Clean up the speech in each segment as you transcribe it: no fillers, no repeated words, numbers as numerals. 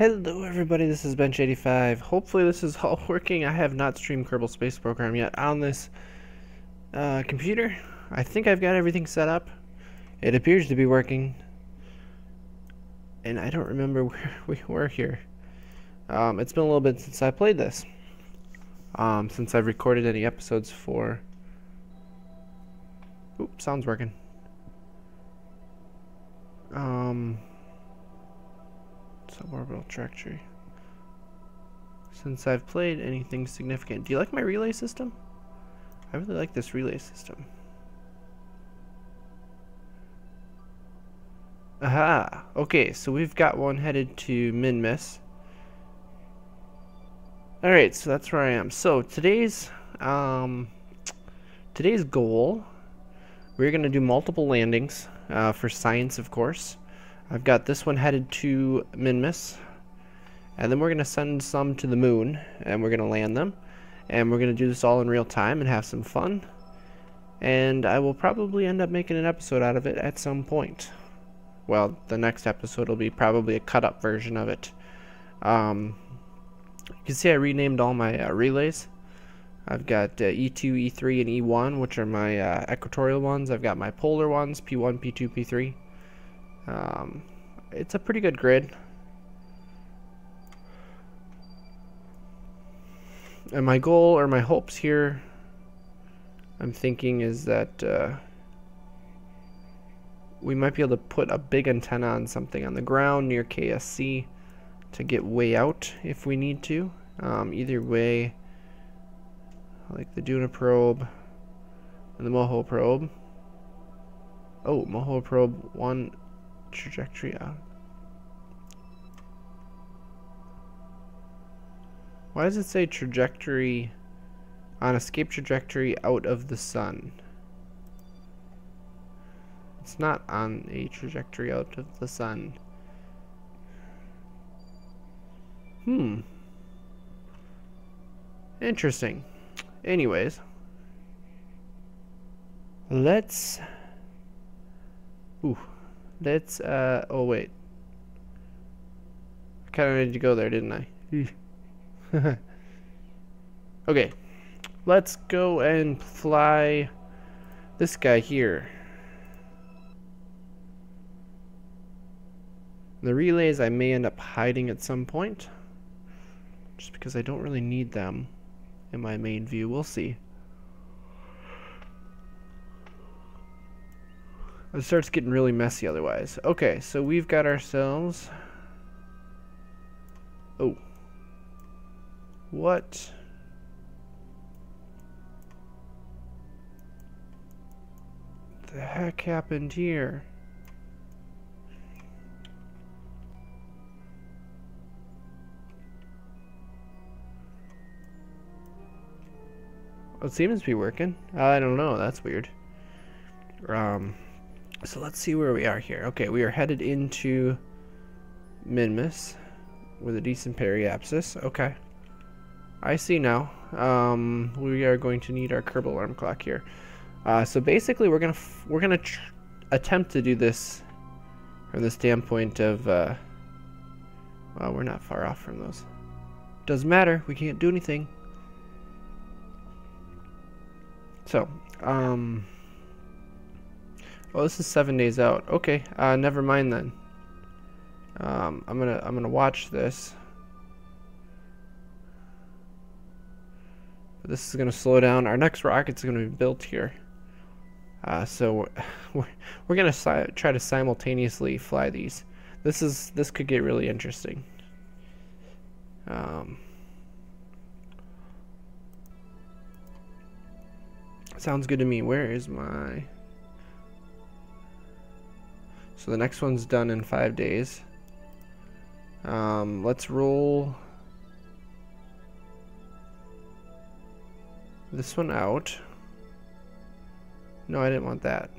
Hello everybody, this is Benchy85. Hopefully this is all working. I have not streamed Kerbal Space Program yet on this computer. I think I've got everything set up. It appears to be working. And I don't remember where we were here. It's been a little bit since I played this. Since I've recorded any episodes for... Oop, sound's working. Suborbital trajectory. Since I've played anything significant. Do you like my relay system? I really like this relay system. Aha! Okay, so we've got one headed to Min-Miss. Alright, so that's where I am. So today's goal, we're gonna do multiple landings for science, of course. I've got this one headed to Min-Miss, and then we're going to send some to the moon, and we're going to land them, and we're going to do this all in real time and have some fun, and I will probably end up making an episode out of it at some point. Well, the next episode will be probably a cut-up version of it. You can see I renamed all my relays. I've got E2, E3, and E1, which are my equatorial ones. I've got my polar ones, P1, P2, P3. It's a pretty good grid. And my goal, or my hopes here, I'm thinking is that we might be able to put a big antenna on something on the ground near KSC to get way out if we need to. Either way, like the Duna probe and the Moho probe. Oh, Moho probe 1 trajectory out. Why does it say trajectory on escape trajectory out of the sun? It's not on a trajectory out of the sun. Interesting. Anyways, let's oh wait. I kind of needed to go there, didn't I? Okay, let's go and fly this guy here. The relays I may end up hiding at some point, just because I don't really need them in my main view. We'll see. It starts getting really messy otherwise. Okay, so we've got ourselves... Oh. What? The heck happened here? Well, it seems to be working. I don't know. That's weird. So let's see where we are here. Okay, we are headed into Min-Miss with a decent periapsis. Okay. I see now. We are going to need our Kerbal alarm clock here. So basically, we're gonna attempt to do this from the standpoint of. Well, we're not far off from those. Doesn't matter. We can't do anything. So, well, this is 7 days out. Okay. Never mind then. I'm gonna watch this. This is going to slow down. Our next rocket's going to be built here. So we're going to try to simultaneously fly these. This could get really interesting. Sounds good to me. Where is my... So the next one's done in 5 days. Let's roll... this one out. No, I didn't want that.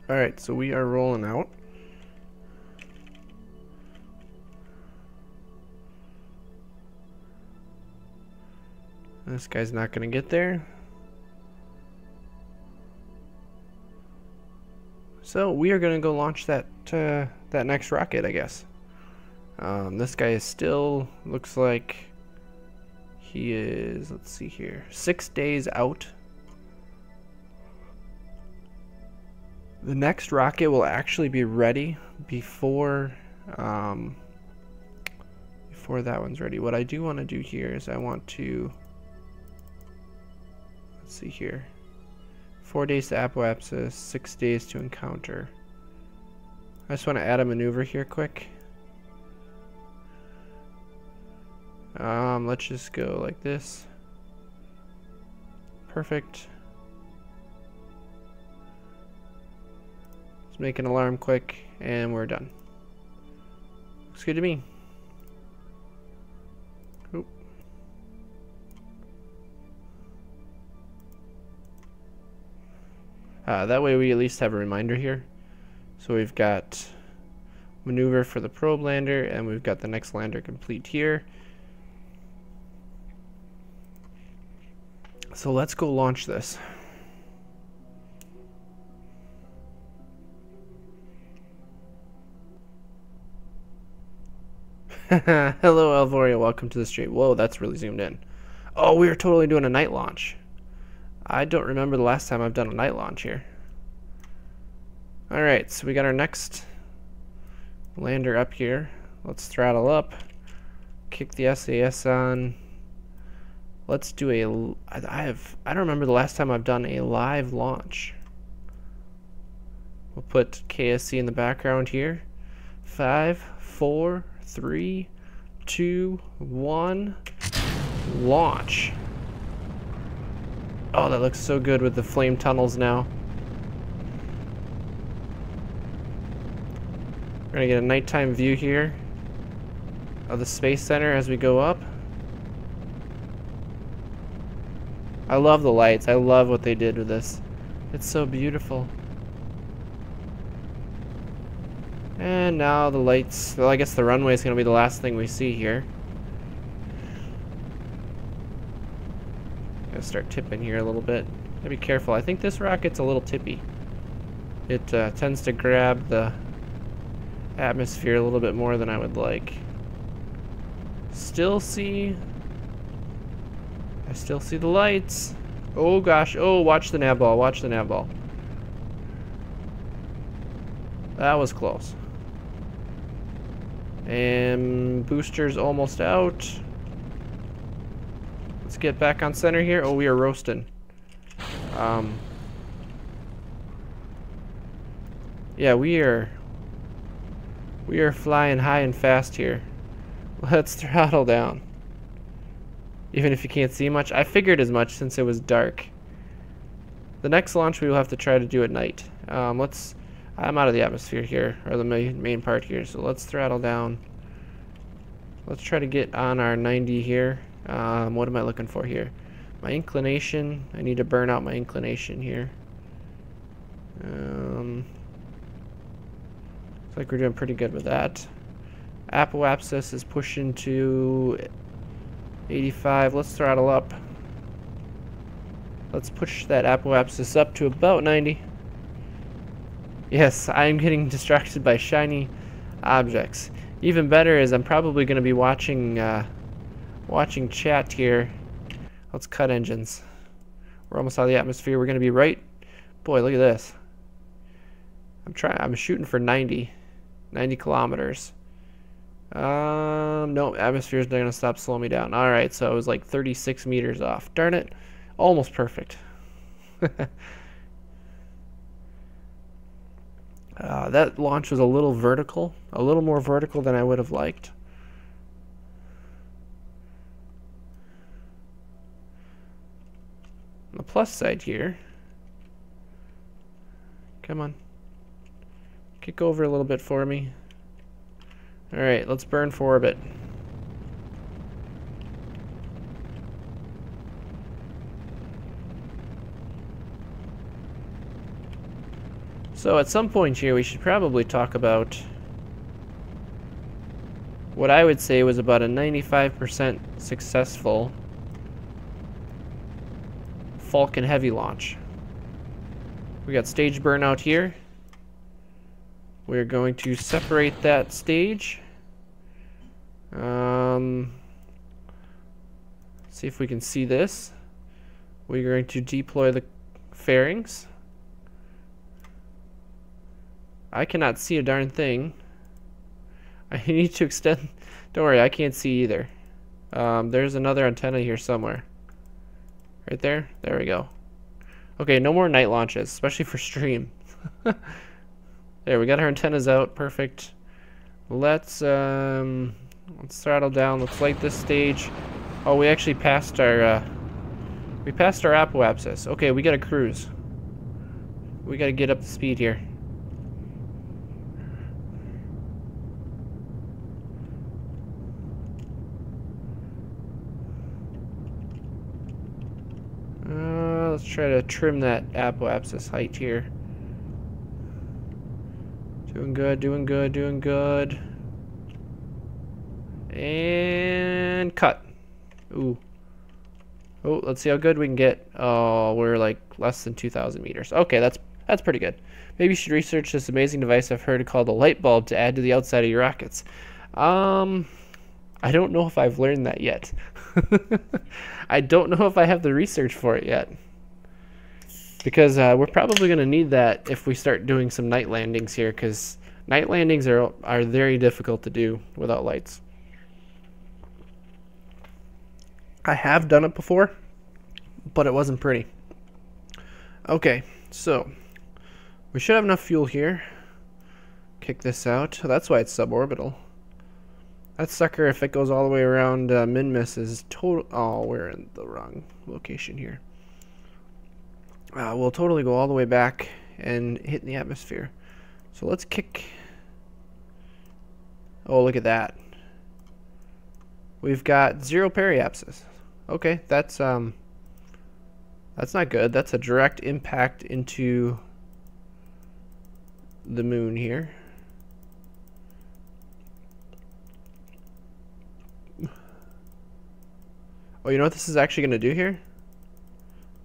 Alright, so we are rolling out. This guy's not going to get there. So we are going to go launch that that next rocket, I guess. This guy is still, looks like he is, let's see here, 6 days out. The next rocket will actually be ready before that one's ready. What I do want to do here is I want to, let's see here, 4 days to apoapsis, 6 days to encounter. I just want to add a maneuver here quick. Let's just go like this. Perfect. Let's make an alarm quick, and we're done. Looks good to me. Oop. That way we at least have a reminder here. So we've got maneuver for the probe lander, and we've got the next lander complete here. So let's go launch this. Hello Alvoria, welcome to the stream. Whoa, that's really zoomed in. Oh, we are totally doing a night launch. I don't remember the last time I've done a night launch here. Alright, so we got our next lander up here. Let's throttle up. Kick the SAS on. Let's do a, I don't remember the last time I've done a live launch. We'll put KSC in the background here. 5, 4, 3, 2, 1, launch. Oh, that looks so good with the flame tunnels now. We're gonna get a nighttime view here of the Space Center as we go up. I love the lights. I love what they did with this. It's so beautiful. And now the lights. Well, I guess the runway is going to be the last thing we see here. Gotta start tipping here a little bit. Gotta be careful. I think this rocket's a little tippy. It tends to grab the atmosphere a little bit more than I would like. I still see the lights. Oh gosh. Oh, watch the nav ball. Watch the nav ball. That was close. And booster's almost out. Let's get back on center here. Oh, we are roasting. Yeah, we are flying high and fast here. Let's throttle down. Even if you can't see much. I figured as much since it was dark. The next launch we will have to try to do at night. I'm out of the atmosphere here, or the main part here, so let's throttle down. Let's try to get on our 90 here. What am I looking for here? My inclination. I need to burn out my inclination here. Looks like we're doing pretty good with that. Apoapsis is pushing to 85. Let's throttle up. Let's push that apoapsis up to about 90. Yes, I'm getting distracted by shiny objects. Even better is I'm probably going to be watching chat here. Let's cut engines. We're almost out of the atmosphere. We're going to be right. Boy, look at this. I'm shooting for 90 kilometers. No, atmosphere's not gonna stop slowing me down. Alright, so I was like 36 meters off. Darn it. Almost perfect. That launch was a little vertical. A little more vertical than I would have liked. On the plus side here. Come on. Kick over a little bit for me. Alright, let's burn for orbit. So at some point here we should probably talk about what I would say was about a 95% successful Falcon Heavy launch. We got stage burnout here. we're going to separate that stage. See if we can see this. We're going to deploy the fairings. I cannot see a darn thing. I need to extend. Don't worry, I can't see either. There's another antenna here somewhere. Right there? There we go. Okay, no more night launches, especially for stream. There, we got our antennas out. Perfect. Let's throttle down. Let's light this stage. Oh, we actually passed our apoapsis. Okay, we gotta cruise. We gotta get up the speed here. Let's try to trim that apoapsis height here. Doing good, doing good, doing good. And cut. Ooh. Oh, let's see how good we can get. Oh, we're like less than 2,000 meters. Okay, that's pretty good. Maybe you should research this amazing device I've heard called a light bulb to add to the outside of your rockets. I don't know if I've learned that yet. I don't know if I have the research for it yet. Because we're probably going to need that if we start doing some night landings here, because night landings are very difficult to do without lights. I have done it before, but it wasn't pretty. Okay, so we should have enough fuel here. Kick this out. That's why it's suborbital. That sucker, if it goes all the way around Minmus, is total. Oh, we're in the wrong location here. We'll totally go all the way back and hit in the atmosphere. So let's kick. Oh, look at that. We've got 0 periapsis. Okay, that's not good. That's a direct impact into the moon here. Oh, you know what this is actually going to do here?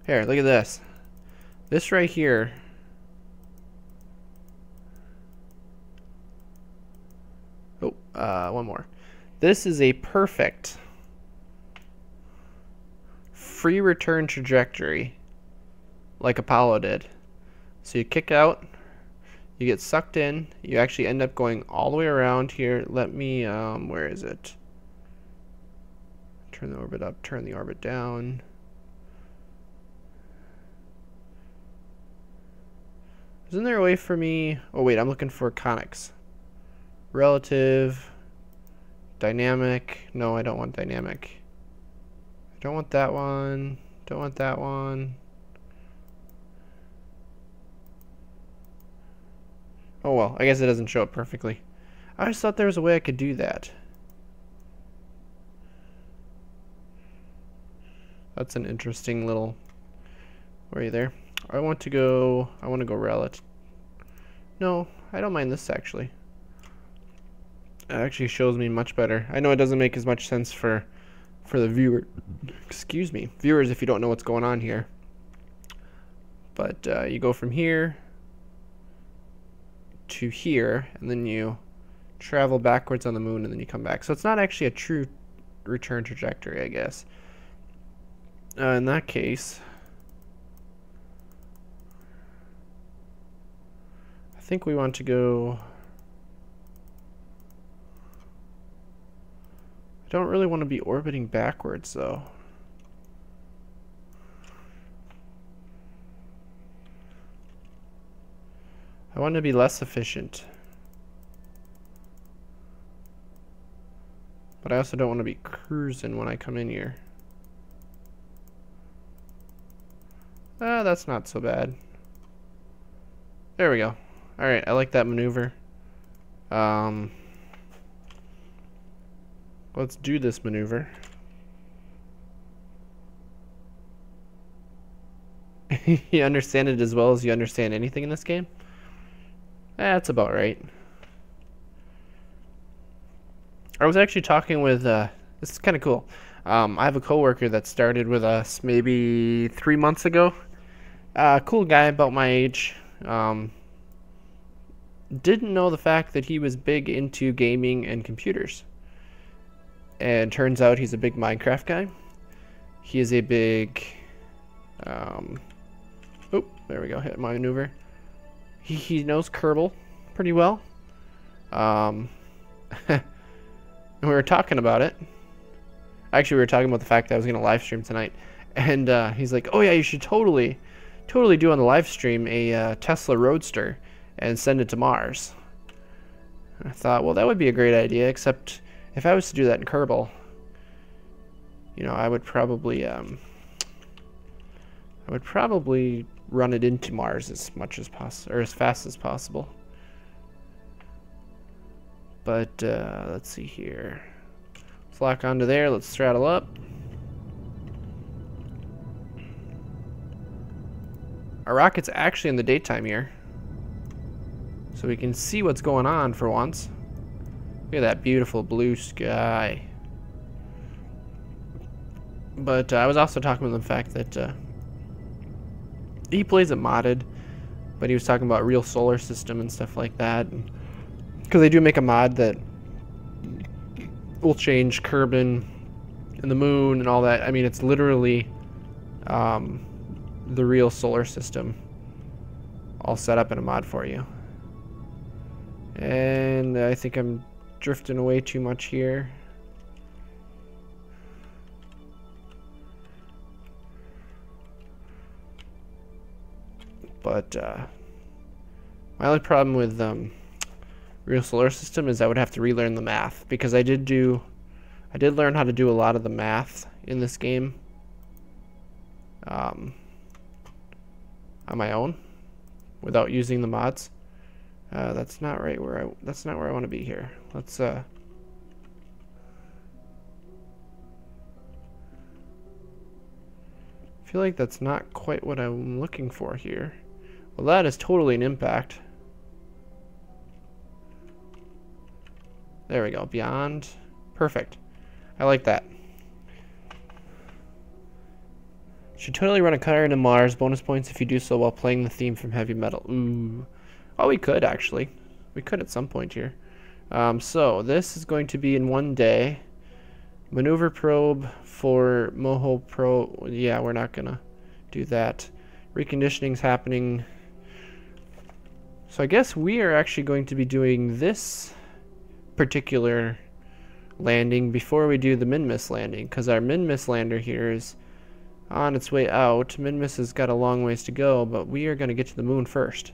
Here, look at this. This right here. Oh, one more. This is a perfect free return trajectory, like Apollo did. So you kick out, you get sucked in, you actually end up going all the way around here. Let me, where is it? Turn the orbit up, turn the orbit down. Isn't there a way for me? Oh wait, I'm looking for conics. Relative, dynamic. No, I don't want dynamic. I don't want that one. Don't want that one. Oh well, I guess it doesn't show up perfectly. I just thought there was a way I could do that. That's an interesting little. Where are you there? I want to go relative. No, I don't mind this actually. It actually shows me much better. I know it doesn't make as much sense for the viewer. Excuse me, viewers, if you don't know what's going on here. But you go from here to here, and then you travel backwards on the moon, and then you come back. So it's not actually a true return trajectory, I guess. In that case, I think we want to go. I don't really want to be orbiting backwards, though. I want to be less efficient. But I also don't want to be cruising when I come in here. That's not so bad. There we go. Alright, I like that maneuver. Let's do this maneuver. You understand it as well as you understand anything in this game? That's about right. I was actually talking with, this is kind of cool. I have a coworker that started with us maybe 3 months ago. Cool guy about my age. didn't know the fact that he was big into gaming and computers. And turns out he's a big Minecraft guy. He is a big... oh, there we go, hit maneuver. He knows Kerbal pretty well. And we were talking about it. Actually, we were talking about the fact that I was going to live stream tonight. And he's like, oh yeah, you should totally do on the live stream a Tesla Roadster and send it to Mars. And I thought, well, that would be a great idea, except if I was to do that in Kerbal, you know, I would probably run it into Mars as much as possible, or as fast as possible. But let's see here. Let's lock onto there. Let's throttle up. Our rocket's actually in the daytime here, so we can see what's going on for once. Look at that beautiful blue sky. But I was also talking about the fact that he plays it modded, but he was talking about real solar system and stuff like that. Because they do make a mod that will change Kerbin and the moon and all that. I mean, it's literally the real solar system all set up in a mod for you. And I think I'm drifting away too much here. But my only problem with real solar system is I would have to relearn the math, because I did learn how to do a lot of the math in this game on my own without using the mods. That's not right where that's not where I want to be here. Let's I feel like that's not quite what I'm looking for here. Well, that is totally an impact. There we go. Beyond. Perfect. I like that. Should totally run a car into Mars. Bonus points if you do so while playing the theme from Heavy Metal. Ooh. Oh, we could actually. We could at some point here. So this is going to be in one day. Maneuver probe for Moho Pro. Yeah, we're not gonna do that. Reconditioning's happening. So I guess we are actually going to be doing this particular landing before we do the Minmus landing, because our Minmus lander here is on its way out. Minmus has got a long ways to go, but we are going to get to the moon first.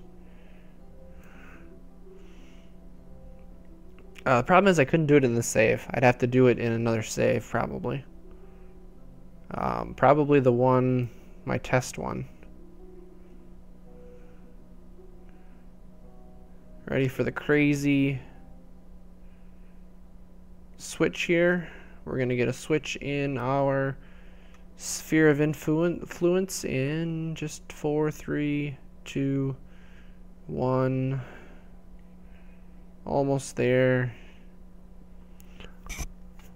The problem is I couldn't do it in the save. I'd have to do it in another save, probably. Probably the one, my test one. Ready for the crazy switch here. We're going to get a switch in our sphere of influence in just 4, 3, 2, 1. Almost there.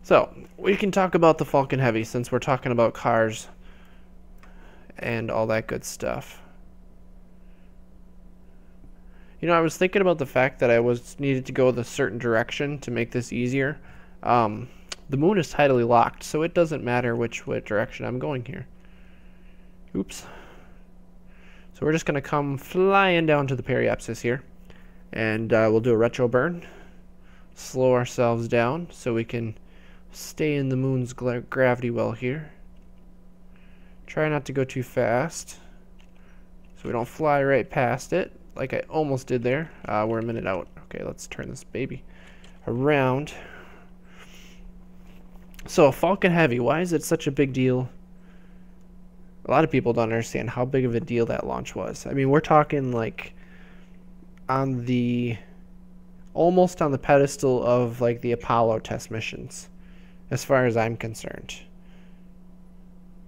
So, we can talk about the Falcon Heavy since we're talking about cars and all that good stuff. You know, I was thinking about the fact that I needed to go a certain direction to make this easier. The moon is tidally locked, so it doesn't matter which direction I'm going here. Oops. So we're just going to come flying down to the periapsis here. And we'll do a retro burn. Slow ourselves down so we can stay in the moon's gravity well here. Try not to go too fast so we don't fly right past it like I almost did there. We're a minute out. Okay, let's turn this baby around. So, Falcon Heavy, why is it such a big deal? A lot of people don't understand how big of a deal that launch was. I mean, we're talking like on the almost on the pedestal of like the Apollo test missions, as far as I'm concerned.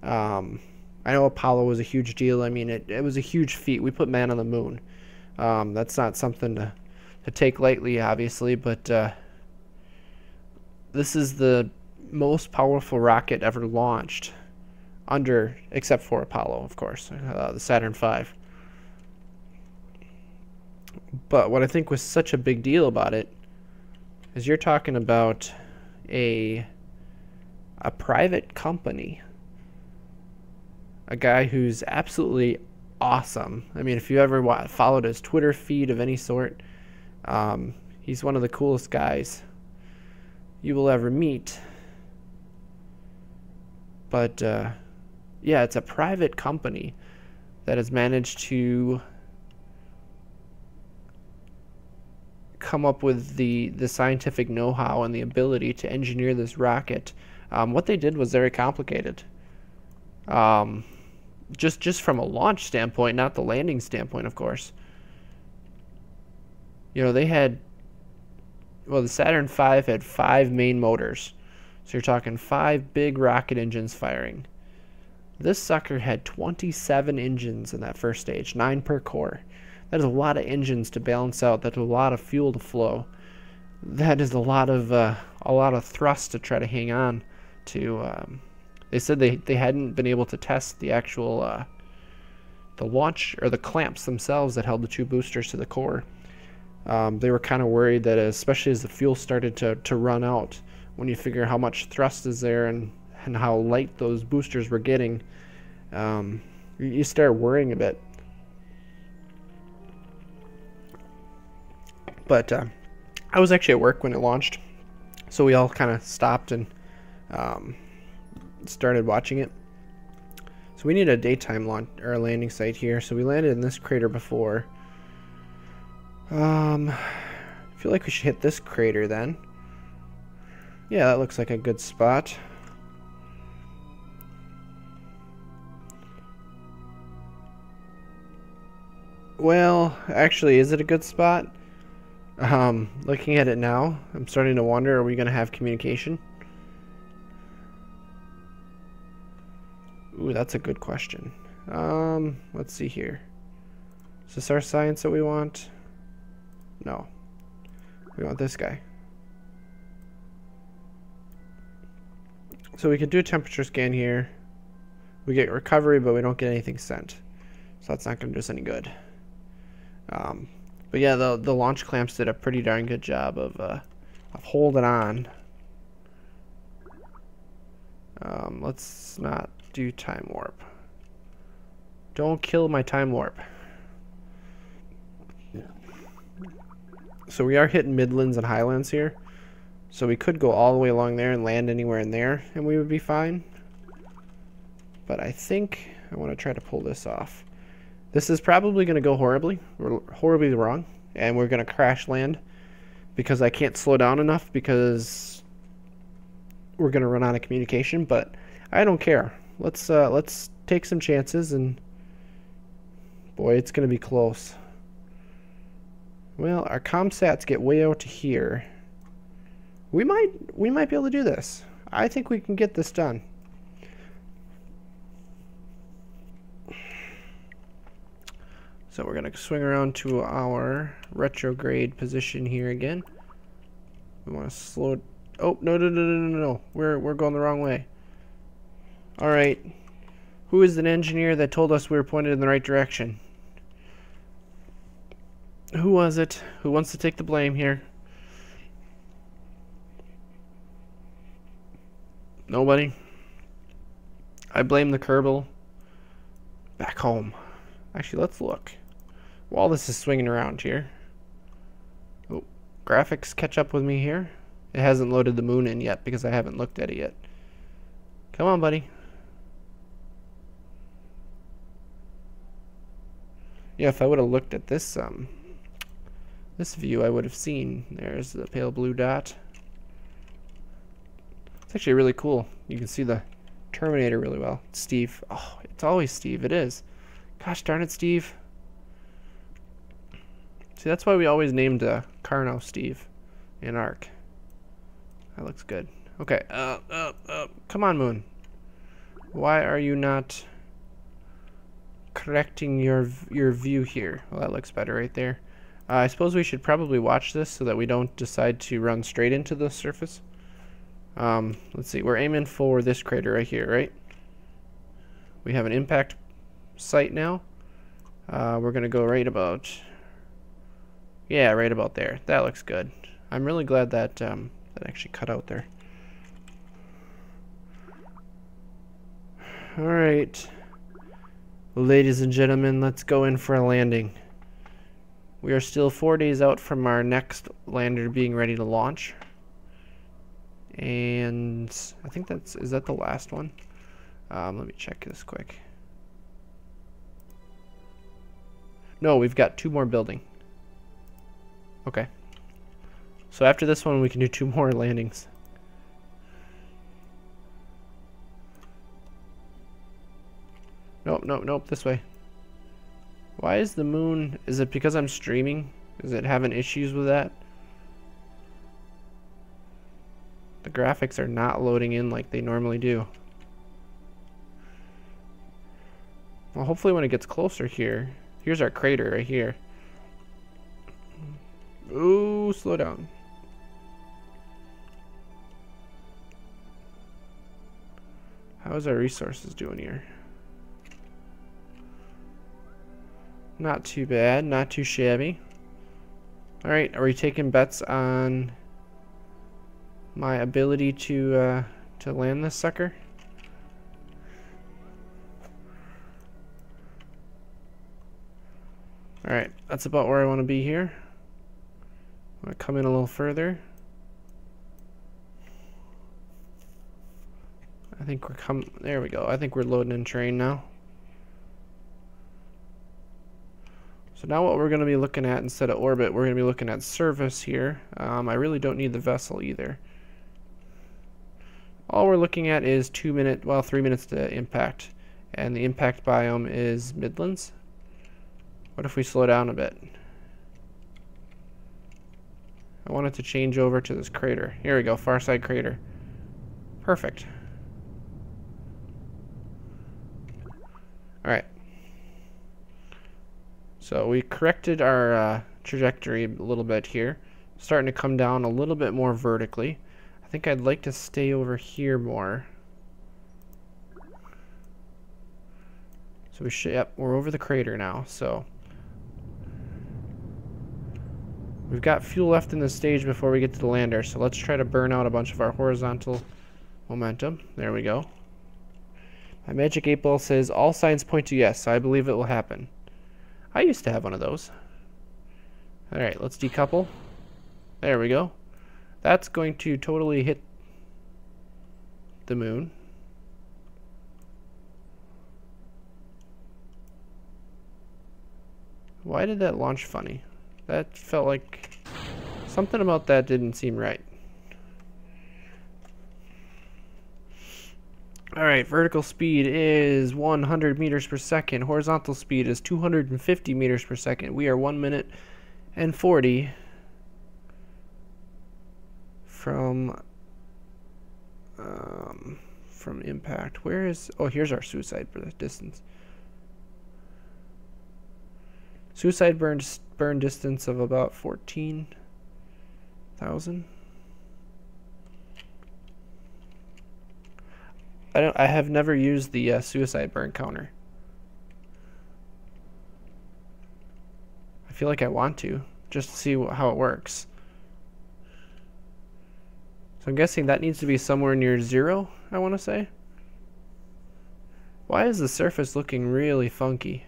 I know Apollo was a huge deal. I mean, it was a huge feat. We put man on the moon. That's not something to take lightly, obviously, but this is the most powerful rocket ever launched, except for Apollo, of course, the Saturn V. But what I think was such a big deal about it is you're talking about a private company, a guy who's absolutely awesome. I mean, if you ever followed his Twitter feed of any sort, he's one of the coolest guys you will ever meet. But yeah, it's a private company that has managed to come up with the scientific know-how and the ability to engineer this rocket. What they did was very complicated. Just from a launch standpoint, not the landing standpoint, of course. You know, they had, well, the Saturn V had 5 main motors. So you're talking 5 big rocket engines firing. This sucker had 27 engines in that first stage, 9 per core. That is a lot of engines to balance out. That's a lot of fuel to flow. That is a lot of thrust to try to hang on to. They said they hadn't been able to test the actual the launch or the clamps themselves that held the 2 boosters to the core. They were kind of worried that, especially as the fuel started to run out, when you figure how much thrust is there and how light those boosters were getting, you start worrying a bit. But I was actually at work when it launched, so we all kind of stopped and started watching it. So we need a daytime launch or a landing site here. So we landed in this crater before. I feel like we should hit this crater then. Yeah, that looks like a good spot. Well, actually, is it a good spot? Looking at it now, I'm starting to wonder, are we going to have communication? Ooh, that's a good question. Let's see here. Is this our science that we want? No. We want this guy. So we could do a temperature scan here. We get recovery, but we don't get anything sent. So that's not going to do us any good. But yeah, the launch clamps did a pretty darn good job of holding on. Let's not do time warp. Don't kill my time warp. So we are hitting midlands and highlands here. So we could go all the way along there and land anywhere in there, and we would be fine. But I think I want to try to pull this off. This is probably going to go horribly wrong, and we're going to crash land because I can't slow down enough because we're going to run out of communication. But I don't care. Let's take some chances, and boy, it's going to be close. Well, our comsats get way out to here. We might be able to do this. I think we can get this done. So we're going to swing around to our retrograde position here again. We want to slow it. Oh, no. We're going the wrong way. All right. Who is an engineer that told us we were pointed in the right direction? Who was it? Who wants to take the blame here? Nobody. I blame the Kerbal. Back home. Actually, let's look. While this is swinging around here. Oh, graphics catch up with me here. It hasn't loaded the moon in yet because I haven't looked at it yet. Come on, buddy. Yeah, if I would have looked at this this view, I would have seen there's the pale blue dot. It's actually really cool. You can see the Terminator really well. Steve. Oh, it's always Steve. It is. Gosh darn it, Steve. See, that's why we always named Carno Steve in Ark. That looks good. Okay. Come on, Moon. Why are you not correcting your view here? Well, that looks better right there. I suppose we should probably watch this so that we don't decide to run straight into the surface. Let's see. We're aiming for this crater right here, right? We have an impact site now. We're going to go right about Yeah, right about there. That looks good. I'm really glad that that actually cut out there. Alright. Ladies and gentlemen, let's go in for a landing. We are still 4 days out from our next lander being ready to launch. And I think is that the last one? Let me check this quick. No, we've got 2 more building. Okay. So after this one, we can do 2 more landings. Nope, nope, nope, this way. Why is the moon... Is it because I'm streaming? Is it having issues with that? The graphics are not loading in like they normally do. Well, hopefully when it gets closer here... Here's our crater right here. Ooh, slow down. How's our resources doing here? Not too bad, not too shabby. Alright, are we taking bets on my ability to land this sucker? Alright, that's about where I want to be here. I'm going to come in a little further. I think we're there we go. I think we're loading in terrain now. So now what we're going to be looking at instead of orbit, we're going to be looking at surface here. I really don't need the vessel either. All we're looking at is 3 minutes to impact. And the impact biome is Midlands. What if we slow down a bit? I want it to change over to this crater. Here we go, far side crater. Perfect. Alright. So we corrected our trajectory a little bit here. Starting to come down a little bit more vertically. I think I'd like to stay over here more. So yep, we're over the crater now. So we've got fuel left in the stage before we get to the lander. So let's try to burn out a bunch of our horizontal momentum. There we go. My magic 8-ball says all signs point to yes, so I believe it will happen. I used to have one of those. Alright, let's decouple. There we go. That's going to totally hit the moon. Why did that launch funny? That felt like... Something about that didn't seem right. Alright, vertical speed is 100 meters per second. Horizontal speed is 250 meters per second. We are 1 minute and 40 from impact. Where is... Oh, here's our suicide distance. Suicide burn distance of about 14,000. I have never used the suicide burn counter. I feel like I want to, just to see how it works. So I'm guessing that needs to be somewhere near 0, I want to say. Why is the surface looking really funky?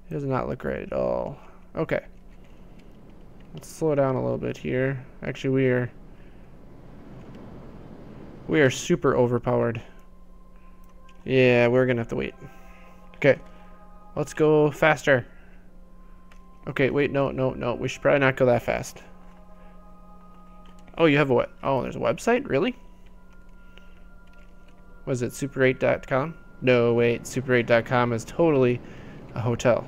It does not look right at all. Okay. Let's slow down a little bit here. Actually, we are super overpowered. Yeah, we're gonna have to wait. Okay. Let's go faster. Okay, wait, no. We should probably not go that fast. Oh, you have a what? Oh, there's a website? Really? Was it super8.com? No, wait, super8.com is totally a hotel.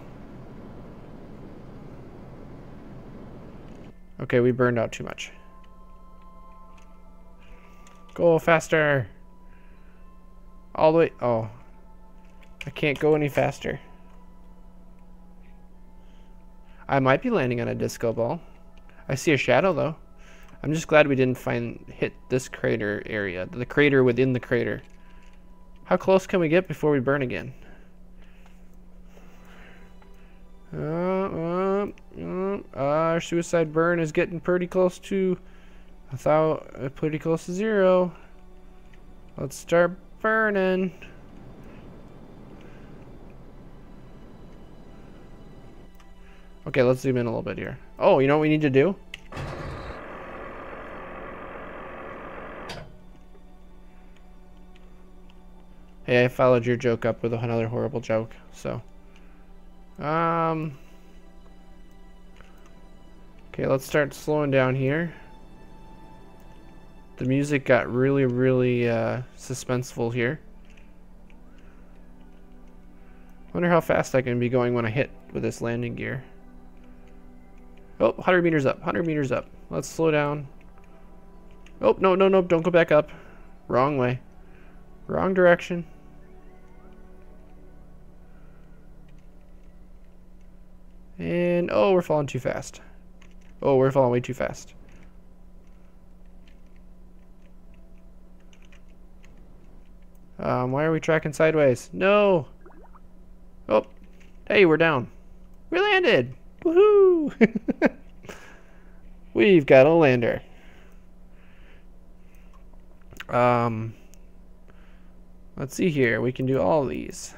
Okay, we burned out too much. Go faster. All the way. Oh. I can't go any faster. I might be landing on a disco ball. I see a shadow though. I'm just glad we didn't hit this crater area. The crater within the crater. How close can we get before we burn again? Our suicide burn is getting pretty close to pretty close to 0. Let's start burning. Okay, let's zoom in a little bit here. Oh, you know what we need to do? Hey, I followed your joke up with another horrible joke, so. Okay, let's start slowing down here. The music got really, really suspenseful here. Wonder how fast I can be going when I hit with this landing gear. Oh, 100 meters up, 100 meters up. Let's slow down. Oh, no, no, no, don't go back up. Wrong way. Wrong direction. And, oh, we're falling too fast. Oh, we're falling way too fast. Why are we tracking sideways? No! Oh, hey, we're down. We landed! Woohoo! We've got a lander. Let's see here. We can do all these.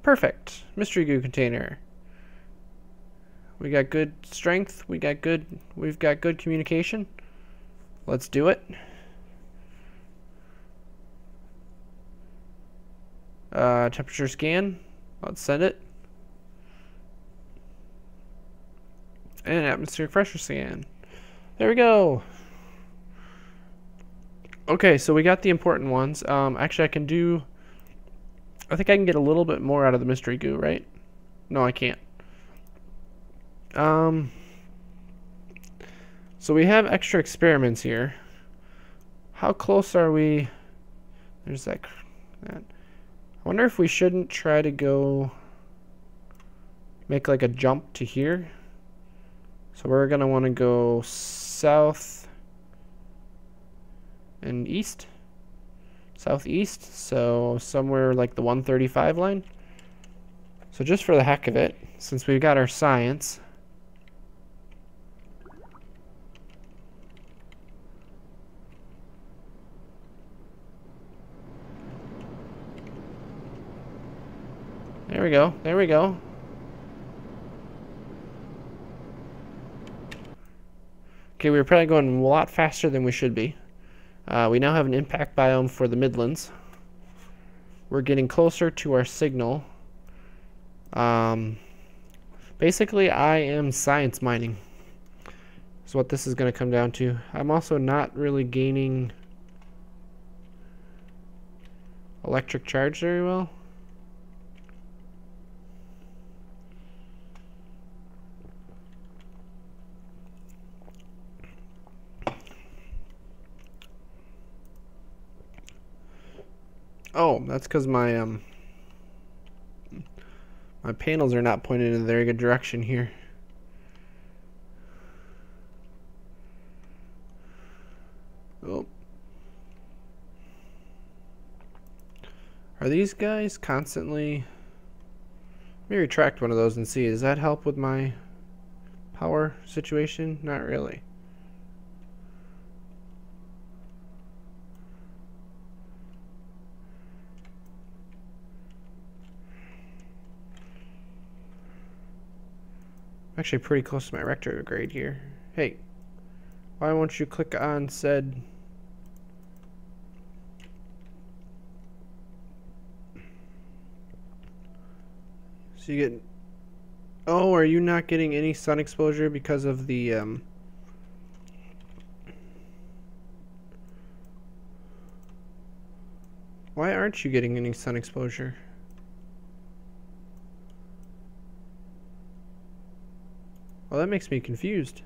Perfect. Mystery goo container. We got good strength. We've got good communication. Let's do it. Temperature scan. Let's send it. And atmospheric pressure scan. There we go. Okay, so we got the important ones. Actually, I think I can get a little bit more out of the mystery goo, right? No, I can't. So we have extra experiments here. How close are we? There's that. I wonder if we shouldn't try to go make like a jump to here. So we're gonna want to go south and east. Southeast, so somewhere like the 135 line. So just for the heck of it, since we've got our science, there we go, there we go. Okay, we were probably going a lot faster than we should be. We now have an impact biome for the Midlands. We're getting closer to our signal. Basically, I am science mining. Is what this is going to come down to. I'm also not really gaining electric charge very well. Oh, that's because my my panels are not pointed in a very good direction here. Oh. Are these guys constantly... Let me retract one of those and see. Does that help with my power situation? Not really. I'm actually pretty close to my retrograde here. Hey, why won't you click on said... So you get... Oh, are you not getting any sun exposure because of the... Why aren't you getting any sun exposure? Well, that makes me confused.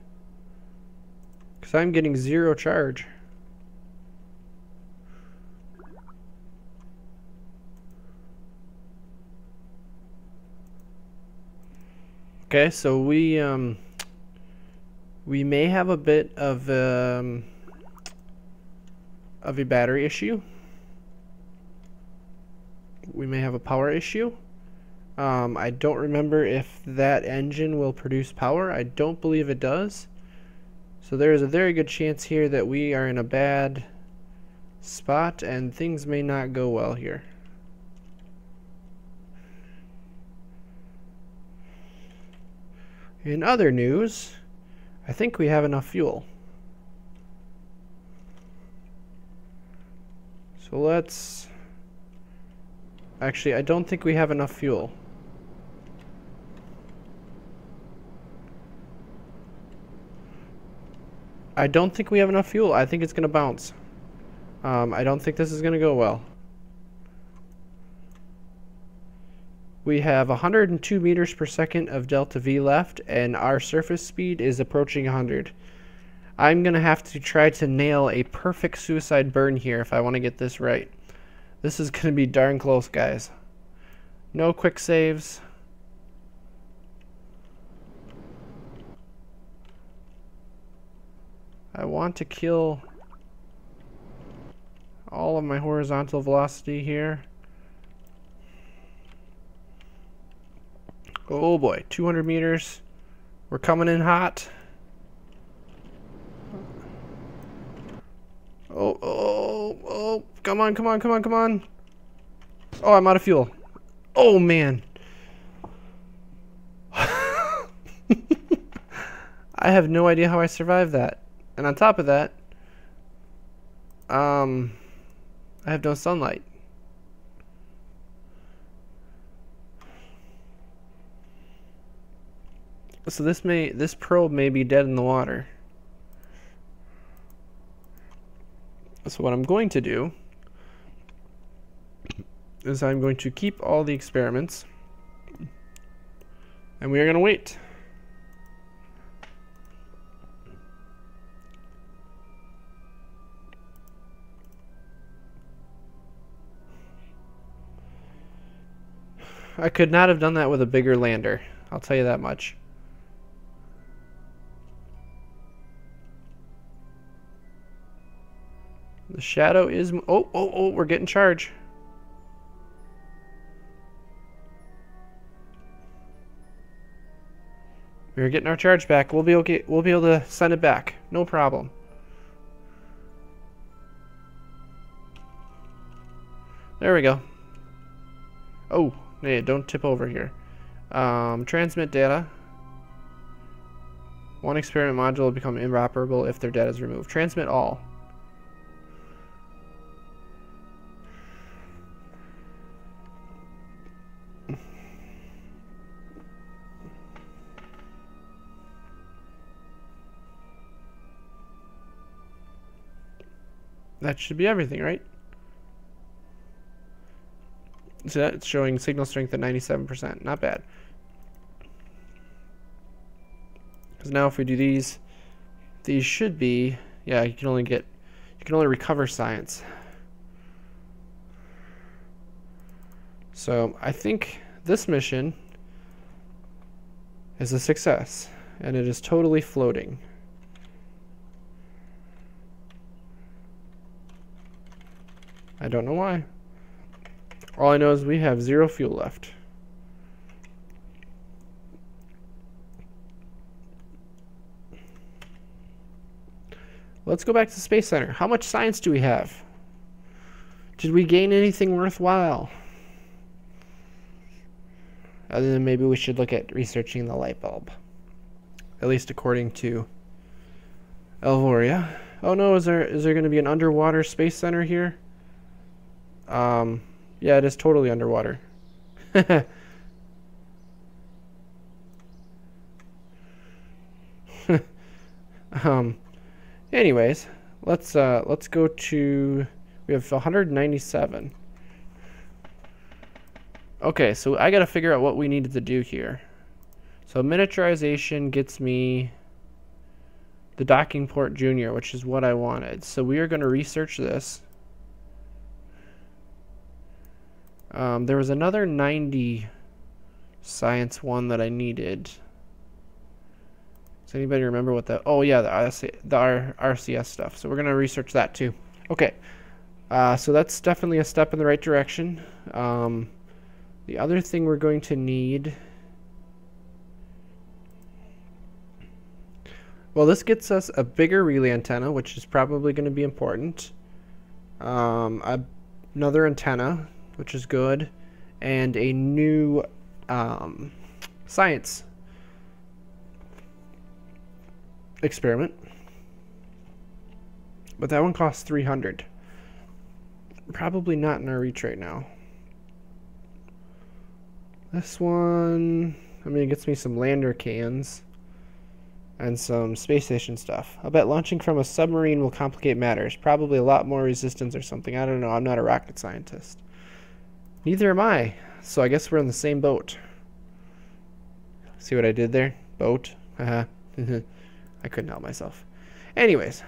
Because I'm getting 0 charge. Okay, so we may have a bit of a battery issue. We may have a power issue. I don't remember if that engine will produce power. I don't believe it does. So there is a very good chance here that we are in a bad spot and things may not go well here. In other news, I think we have enough fuel. So let's... Actually, I don't think we have enough fuel. I don't think we have enough fuel. I think it's going to bounce. I don't think this is going to go well. We have 102 meters per second of delta V left, and our surface speed is approaching 100. I'm going to have to try to nail a perfect suicide burn here if I want to get this right. This is going to be darn close, guys. No quick saves. I want to kill all of my horizontal velocity here. Oh boy, 200 meters. We're coming in hot. Oh, come on. Oh, I'm out of fuel. Oh, man. I have no idea how I survived that. And on top of that, I have no sunlight. So this probe may be dead in the water. So what I'm going to do is I'm going to keep all the experiments and we are going to wait. I could not have done that with a bigger lander, I'll tell you that much. The shadow is... Oh, we're getting charge. We're getting our charge back. We'll be okay. We'll be able to send it back. No problem. There we go. Oh, hey, don't tip over here. Transmit data. One experiment module will become inoperable if their data is removed. Transmit all. That should be everything, right? So that's showing signal strength at 97%. Not bad. Because now if we do these should be, yeah, you can only recover science. So I think this mission is a success, and it is totally floating. I don't know why. All I know is we have 0 fuel left. Let's go back to the Space Center. How much science do we have? Did we gain anything worthwhile? Other than maybe we should look at researching the light bulb. At least according to Elvoria. Oh no, is there going to be an underwater Space Center here? Yeah, it is totally underwater. Anyways, let's go to, we have 197. Okay, so I gotta figure out what we needed to do here. So miniaturization gets me the docking port junior, which is what I wanted. So we are gonna research this. There was another 90 science one that I needed. Does anybody remember what that? Oh yeah, the RCS stuff. So we're gonna research that too. Okay, so that's definitely a step in the right direction. The other thing we're going to need... Well, this gets us a bigger relay antenna, which is probably going to be important. Another antenna, which is good. And a new science experiment. But that one costs 300. Probably not in our reach right now. This one, I mean, it gets me some lander cans and some space station stuff. I'll bet launching from a submarine will complicate matters. Probably a lot more resistance or something. I don't know. I'm not a rocket scientist. Neither am I. So I guess we're in the same boat. See what I did there? Boat. Haha. I couldn't help myself. Anyways.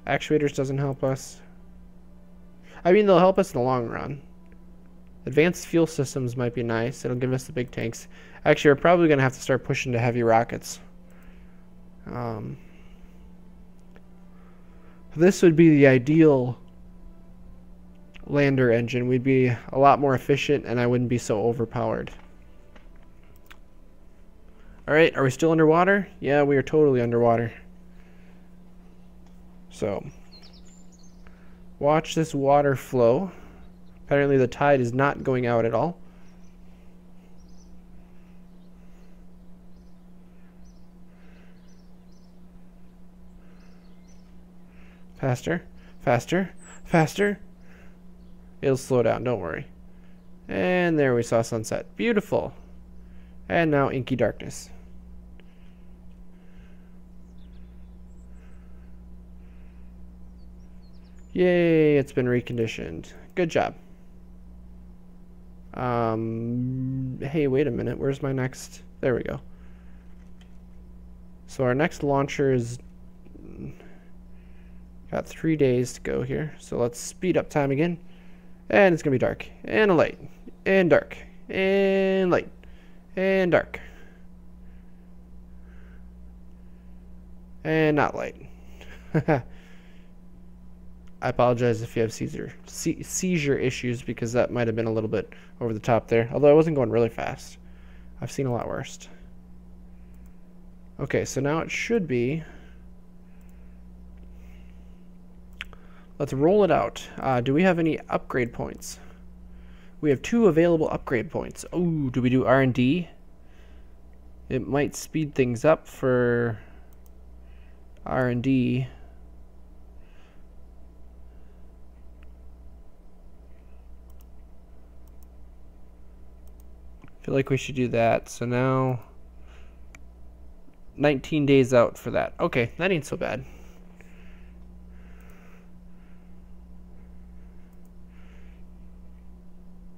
Actuators doesn't help us. I mean, they'll help us in the long run. Advanced fuel systems might be nice. It'll give us the big tanks. Actually, we're probably going to have to start pushing to heavy rockets. This would be the ideal lander engine. We'd be a lot more efficient, and I wouldn't be so overpowered. Alright, are we still underwater? Yeah, we are totally underwater. So, watch this water flow. Apparently the tide is not going out at all. Faster, faster, faster. It'll slow down, don't worry. And there we saw sunset. Beautiful. And now inky darkness. Yay, it's been reconditioned. Good job. Hey, wait a minute. Where's my next? There we go. So our next launcher is got 3 days to go here. So let's speed up time again. And it's gonna be dark and a light and dark and light and dark and not light. I apologize if you have seizure issues, because that might have been a little bit over the top there. Although I wasn't going really fast. I've seen a lot worse. Okay, so now it should be... Let's roll it out. Do we have any upgrade points? We have 2 available upgrade points. Oh, do we do R&D? It might speed things up for R&D. Feel like we should do that. So now 19 days out for that. Okay, that ain't so bad.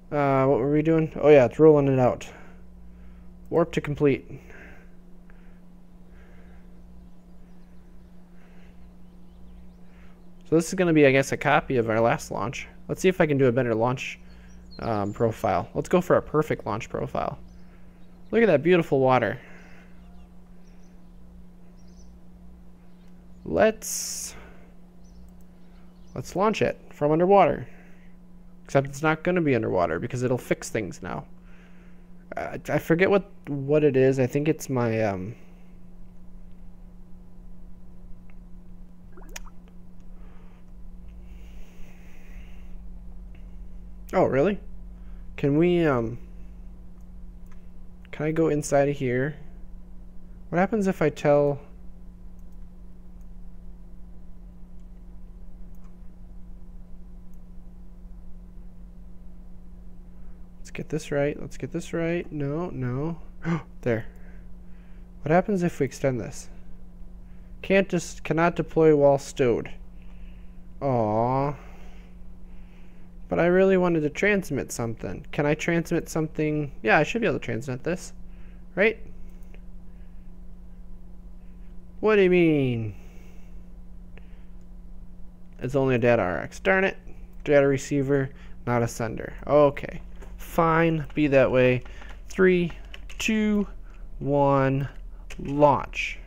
What were we doing? Oh yeah, it's rolling it out. Warp to complete. So this is going to be, I guess, a copy of our last launch. Let's see if I can do a better launch profile. Let's go for a perfect launch profile. Look at that beautiful water. Let's launch it from underwater. Except it's not going to be underwater because it'll fix things now. I forget what it is. I think it's my Oh, really? Can we can I go inside of here? What happens if I tell... Let's get this right. Let's get this right. No, no. There. What happens if we extend this? Cannot deploy while stowed. Aww. But I really wanted to transmit something. Can I transmit something? Yeah, I should be able to transmit this. Right? What do you mean? It's only a data RX. Darn it. Data receiver, not a sender. Okay. Fine. Be that way. 3, 2, 1, launch.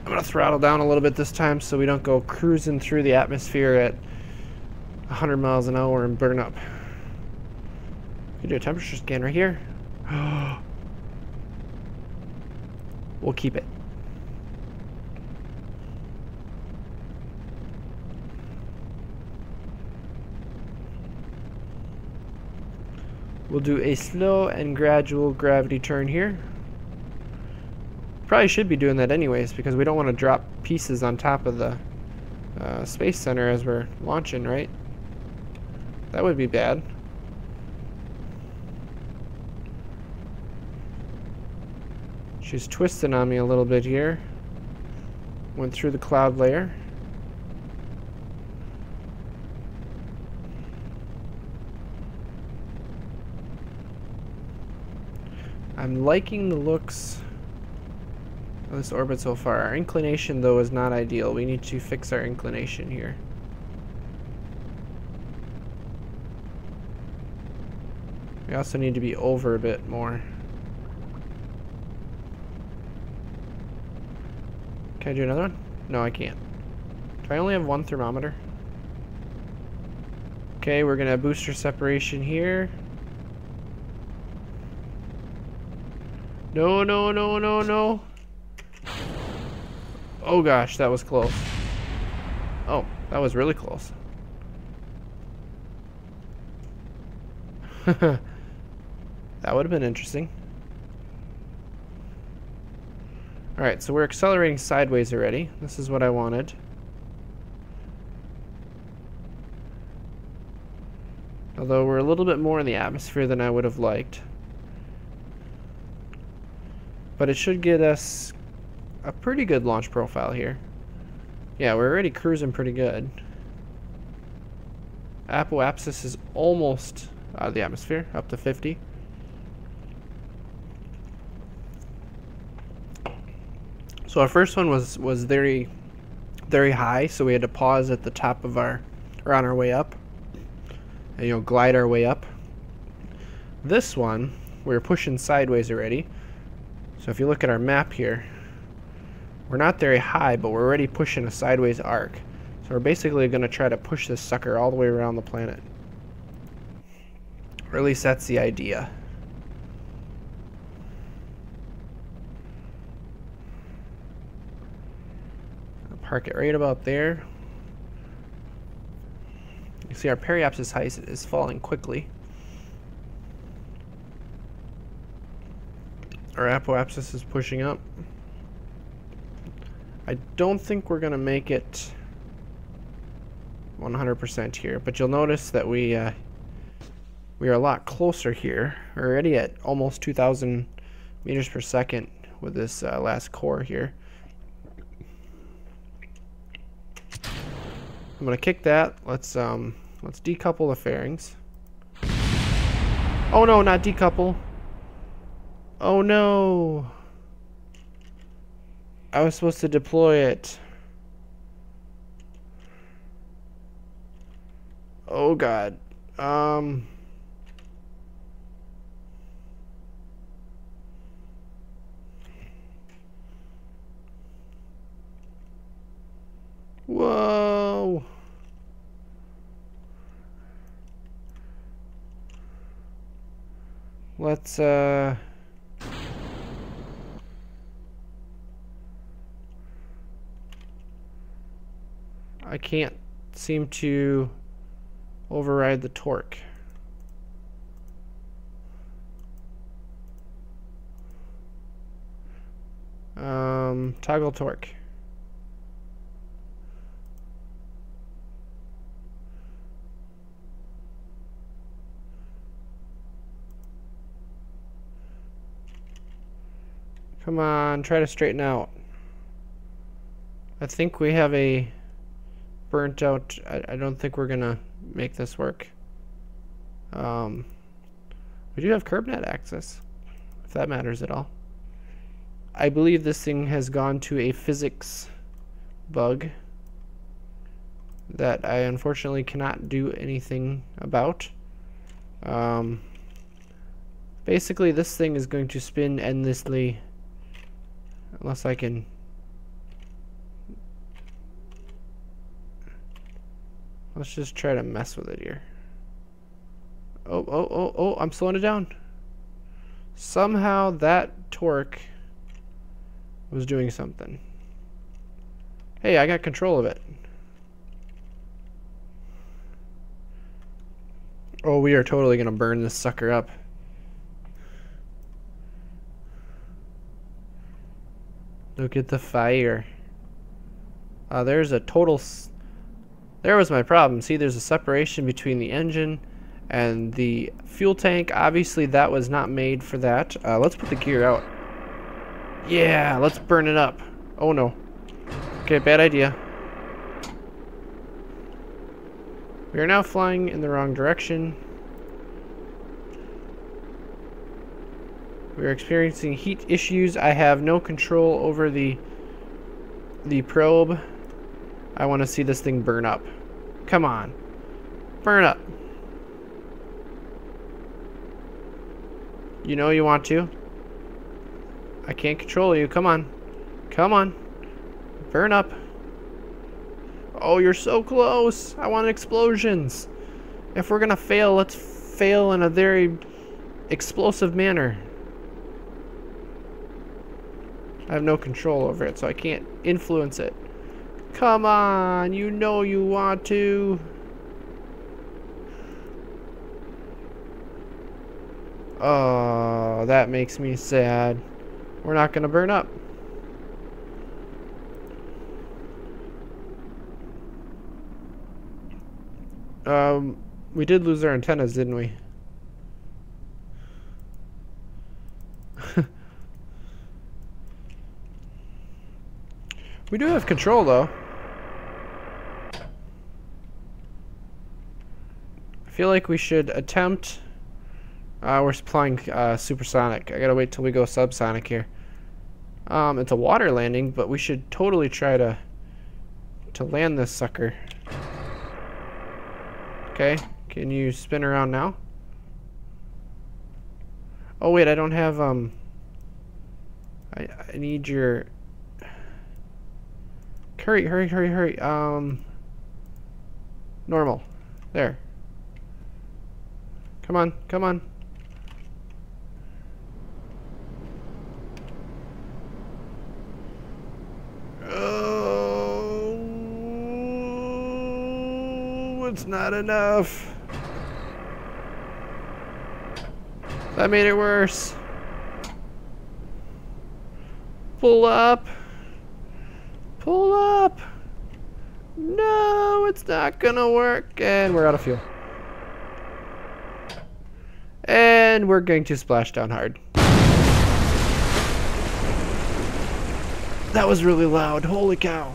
I'm going to throttle down a little bit this time so we don't go cruising through the atmosphere at 100 miles an hour and burn up. You do a temperature scan right here. We'll keep it. We'll do a slow and gradual gravity turn here. Probably should be doing that anyways because we don't want to drop pieces on top of the Space Center as we're launching, right? That would be bad. She's twisting on me a little bit here. Went through the cloud layer. I'm liking the looks of this orbit so far. Our inclination, though, is not ideal. We need to fix our inclination here. We also need to be over a bit more. Can I do another one? No, I can't. Do I only have one thermometer? Okay, we're gonna booster separation here. No, no, no, no, no. Oh gosh, that was close. Oh, that was really close. That would have been interesting. Alright, so we're accelerating sideways already. This is what I wanted. Although we're a little bit more in the atmosphere than I would have liked. But it should get us a pretty good launch profile here. Yeah, we're already cruising pretty good. Apoapsis is almost out of the atmosphere, up to 50. So our first one was very, very high, so we had to pause at the top of our, or on our way up, and, you know, glide our way up. This one, we were pushing sideways already. So if you look at our map here, we're not very high, but we're already pushing a sideways arc. So we're basically going to try to push this sucker all the way around the planet. Or at least that's the idea. Park it right about there. You see our periapsis height is falling quickly. Our apoapsis is pushing up. I don't think we're going to make it 100% here, but you'll notice that we are a lot closer here. We're already at almost 2,000 meters per second with this last core here. I'm gonna kick that. Let's decouple the fairings. Oh no, not decouple. Oh no. I was supposed to deploy it. Oh god. Whoa. Let's I can't seem to override the torque. Toggle torque. Come on, try to straighten out. I think we have a burnt out. I don't think we're gonna make this work. We do have CurbNet access, if that matters at all. I believe this thing has gone to a physics bug that I unfortunately cannot do anything about. Basically, this thing is going to spin endlessly unless I can... Let's just try to mess with it here. Oh, I'm slowing it down. Somehow that torque was doing something. Hey, I got control of it. Oh, we are totally gonna burn this sucker up. Look at the fire. There's a total... There was my problem. See, there's a separation between the engine and the fuel tank. Obviously, that was not made for that. Let's put the gear out. Yeah, let's burn it up. Oh, no. Okay, bad idea. We are now flying in the wrong direction. We are experiencing heat issues. I have no control over the probe. I want to see this thing burn up. Come on. Burn up. You know you want to. I can't control you. Come on. Come on. Burn up. Oh, you're so close. I want explosions. If we're going to fail, let's fail in a very explosive manner. I have no control over it, so I can't influence it. Come on, you know you want to. Oh, that makes me sad. We're not gonna burn up. We did lose our antennas, didn't we? We do have control, though. I feel like we should attempt... we're flying supersonic. I gotta wait till we go subsonic here. It's a water landing, but we should totally try to land this sucker. Okay, can you spin around now? Oh wait, I don't have I need your... Hurry. Normal. There. Come on. Oh, it's not enough. That made it worse. Pull up. No, it's not gonna work. And we're out of fuel. And we're going to splash down hard. That was really loud. Holy cow.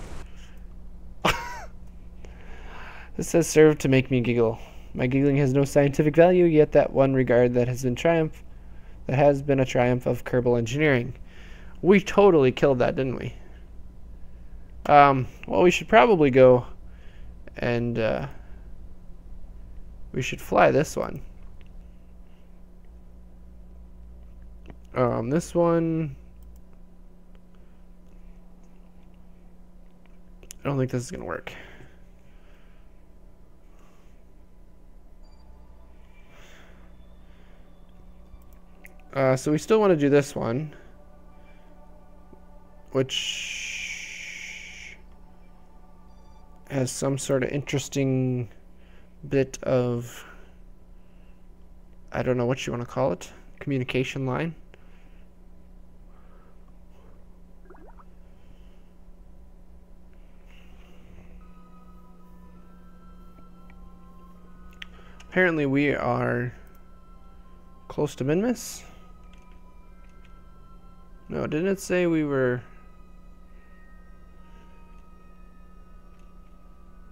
This says served to make me giggle. My giggling has no scientific value, yet that one regard that has been a triumph of Kerbal engineering. We totally killed that, didn't we? Well, we should probably go and we should fly this one. This one, I don't think this is gonna work. So we still want to do this one, which has some sort of interesting bit of, I don't know what you want to call it, communication line. Apparently we are close to Minmus. No, didn't it say we were...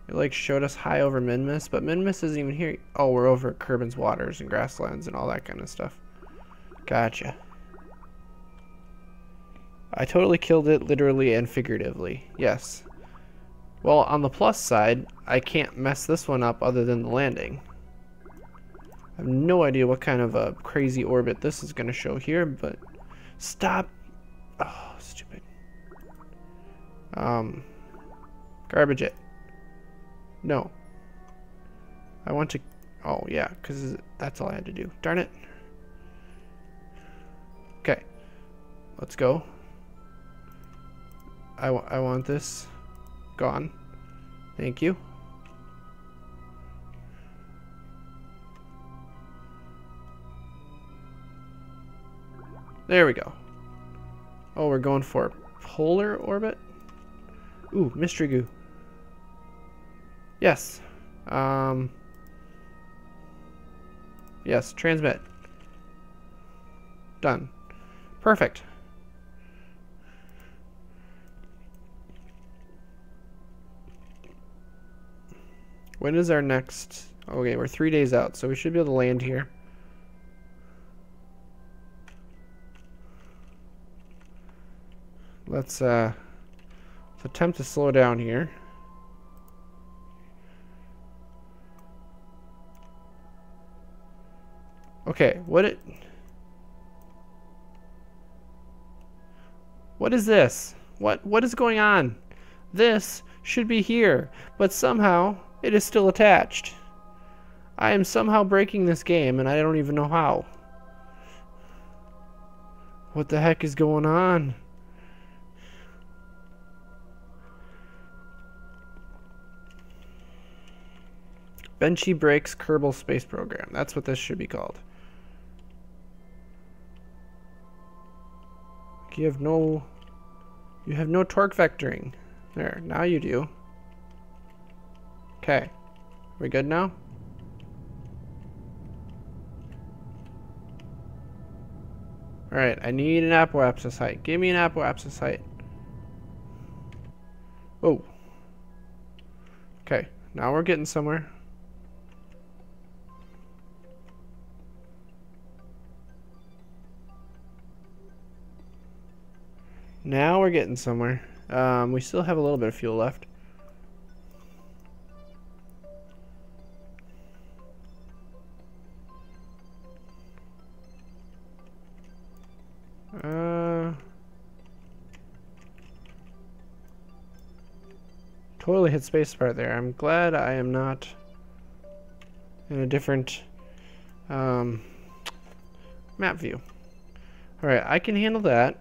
It like showed us high over Minmus, but Minmus isn't even here. Oh, we're over at Kerbin's waters and grasslands and all that kind of stuff. Gotcha. I totally killed it literally and figuratively. Yes. Well, on the plus side, I can't mess this one up other than the landing. I have no idea what kind of a crazy orbit this is going to show here, but stop. Oh, stupid. Garbage it. No. I want to... Oh, yeah, because that's all I had to do. Darn it. Okay. Let's go. I want this gone. Thank you. There we go. Oh, we're going for polar orbit? Ooh, mystery goo. Yes. Yes, transmit. Done. Perfect. When is our next... Okay, we're 3 days out, so we should be able to land here. Let's attempt to slow down here. Okay, what is this? What is going on? This should be here, but somehow it is still attached. I am somehow breaking this game, and I don't even know how. What the heck is going on? Benchy breaks Kerbal space program. That's what this should be called. You have no torque vectoring. There, now you do. Okay. We good now? Alright, I need an apoapsis height. Give me an apoapsis height. Oh. Okay, now we're getting somewhere. Now we're getting somewhere. We still have a little bit of fuel left. Totally hit spacebar there. I'm glad I am not in a different map view. Alright, I can handle that.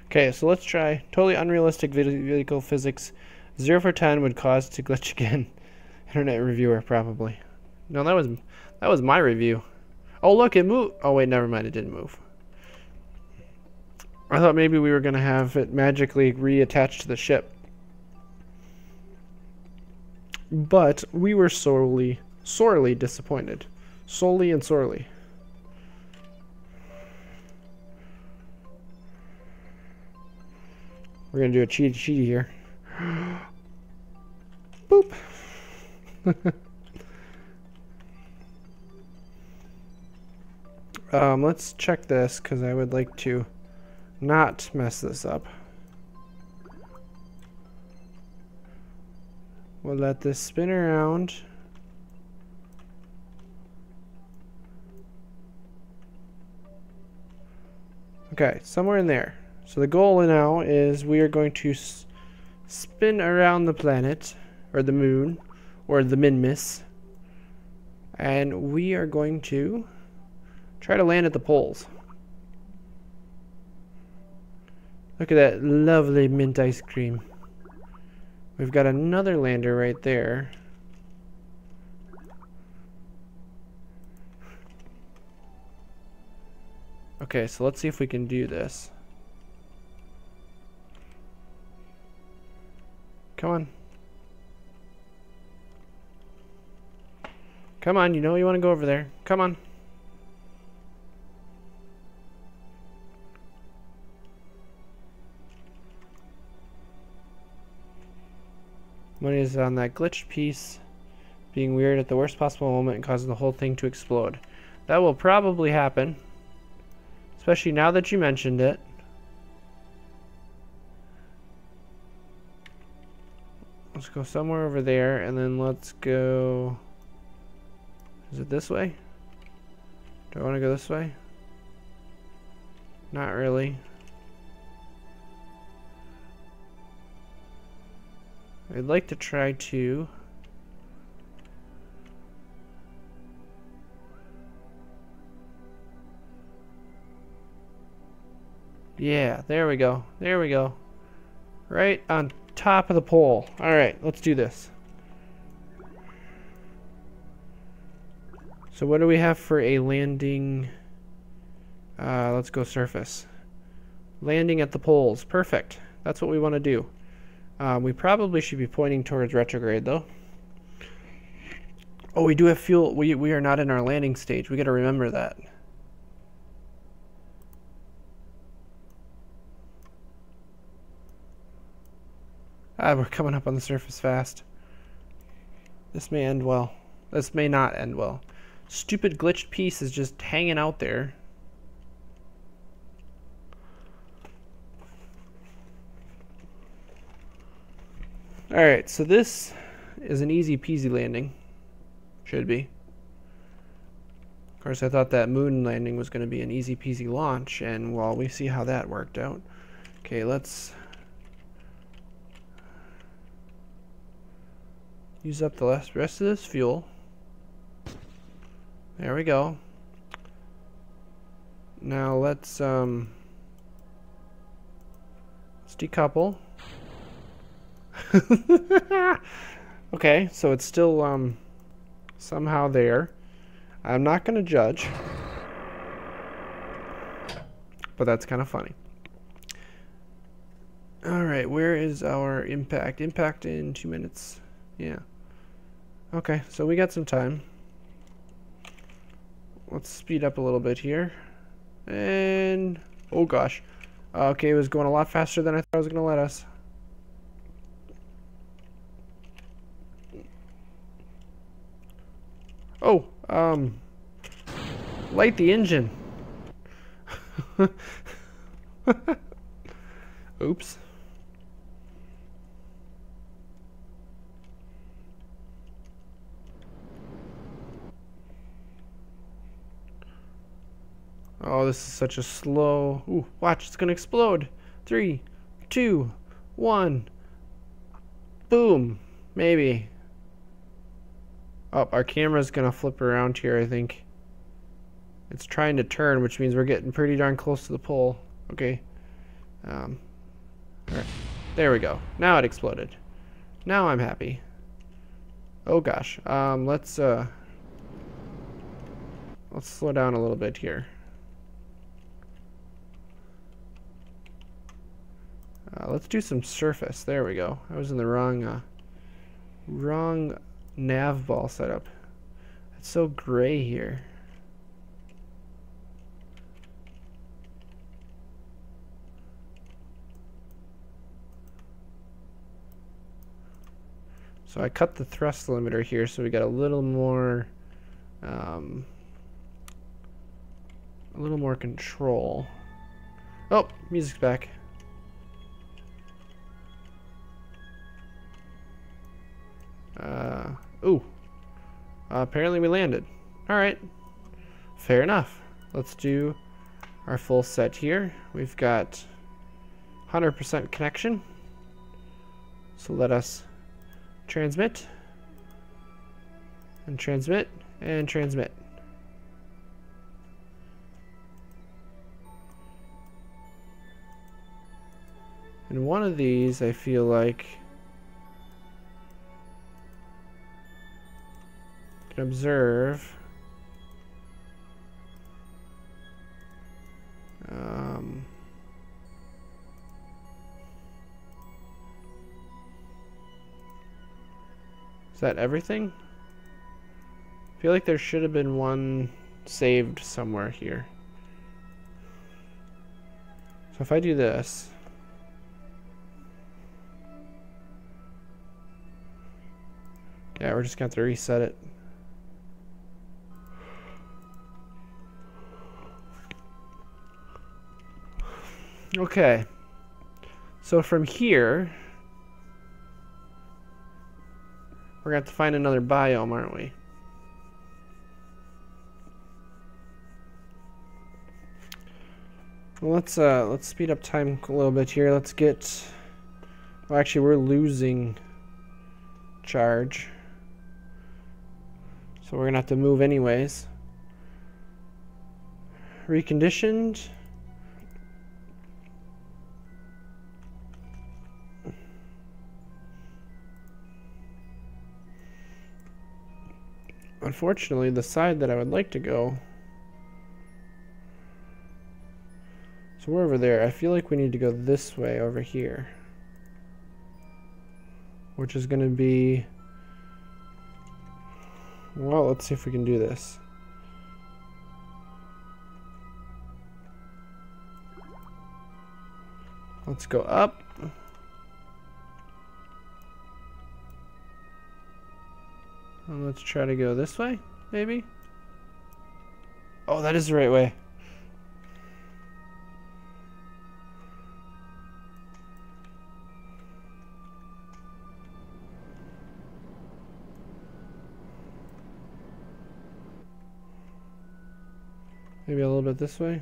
Okay, so let's try totally unrealistic vehicle physics. 0 for 10 would cause to glitch again. Internet reviewer, probably. No, that was my review. Oh, look, it moved. Oh, wait, never mind. It didn't move. I thought maybe we were going to have it magically reattached to the ship. But we were sorely disappointed. Solely and sorely. We're going to do a cheaty here. Boop. Let's check this because I would like to not mess this up. We'll let this spin around. Okay, somewhere in there. So the goal now is we are going to spin around the planet, or the moon, or the Minmus, and we are going to try to land at the poles. Look at that lovely mint ice cream. We've got another lander right there. Okay, so let's see if we can do this. Come on. Come on, you know you want to go over there. Come on. Money is on that glitched piece being weird at the worst possible moment and causing the whole thing to explode. That will probably happen. Especially now that you mentioned it. Let's go somewhere over there and then let's go... Is it this way? Do I want to go this way? Not really. I'd like to try to... Yeah, there we go. There we go. Right on top of the pole. Alright, let's do this. So what do we have for a landing? Let's go surface. Landing at the poles. Perfect. That's what we want to do. We probably should be pointing towards retrograde, though. Oh, we do have fuel. We are not in our landing stage. We got to remember that. We're coming up on the surface fast. This may end well. This may not end well. Stupid glitched piece is just hanging out there. Alright, so this is an easy peasy landing. Should be. Of course, I thought that moon landing was going to be an easy peasy launch, and well, we see how that worked out. Okay, let's use up the rest of this fuel. There we go. Now let's decouple. Okay, so it's still somehow there. I'm not going to judge, but that's kind of funny. Alright, where is our impact? Impact in 2 minutes. Yeah. Okay, so we got some time. Let's speed up a little bit here. And... oh gosh. Okay, it was going a lot faster than I thought it was going to let us. Oh, light the engine. Oops. Oh, this is such a slow... ooh, watch, it's gonna explode. 3, 2, 1. Boom. Maybe. Oh, our camera's gonna flip around here, I think. It's trying to turn, which means we're getting pretty darn close to the pole. Okay. Alright. There we go. Now it exploded. Now I'm happy. Oh gosh. Let's slow down a little bit here. Let's do some surface. There we go. I was in the wrong nav ball setup. It's so gray here. So I cut the thrust limiter here, so we got a little more control. Oh, music's back. Apparently we landed. Alright. Fair enough. Let's do our full set here. We've got 100% connection. So let us transmit. And transmit. And transmit. And one of these, I feel like... can observe is that everything? I feel like there should have been one saved somewhere here. So if I do this, yeah, we're just gonna have to reset it. Okay, so from here, we're going to have to find another biome, aren't we? Well, let's speed up time a little bit here. Let's get. Well, actually, we're losing charge, so we're gonna have to move anyways. Reconditioned. Unfortunately, the side that I would like to go. So we're over there. I feel like we need to go this way over here, which is going to be. Well, let's see if we can do this. Let's go up. And let's try to go this way, maybe. Oh, that is the right way. Maybe a little bit this way.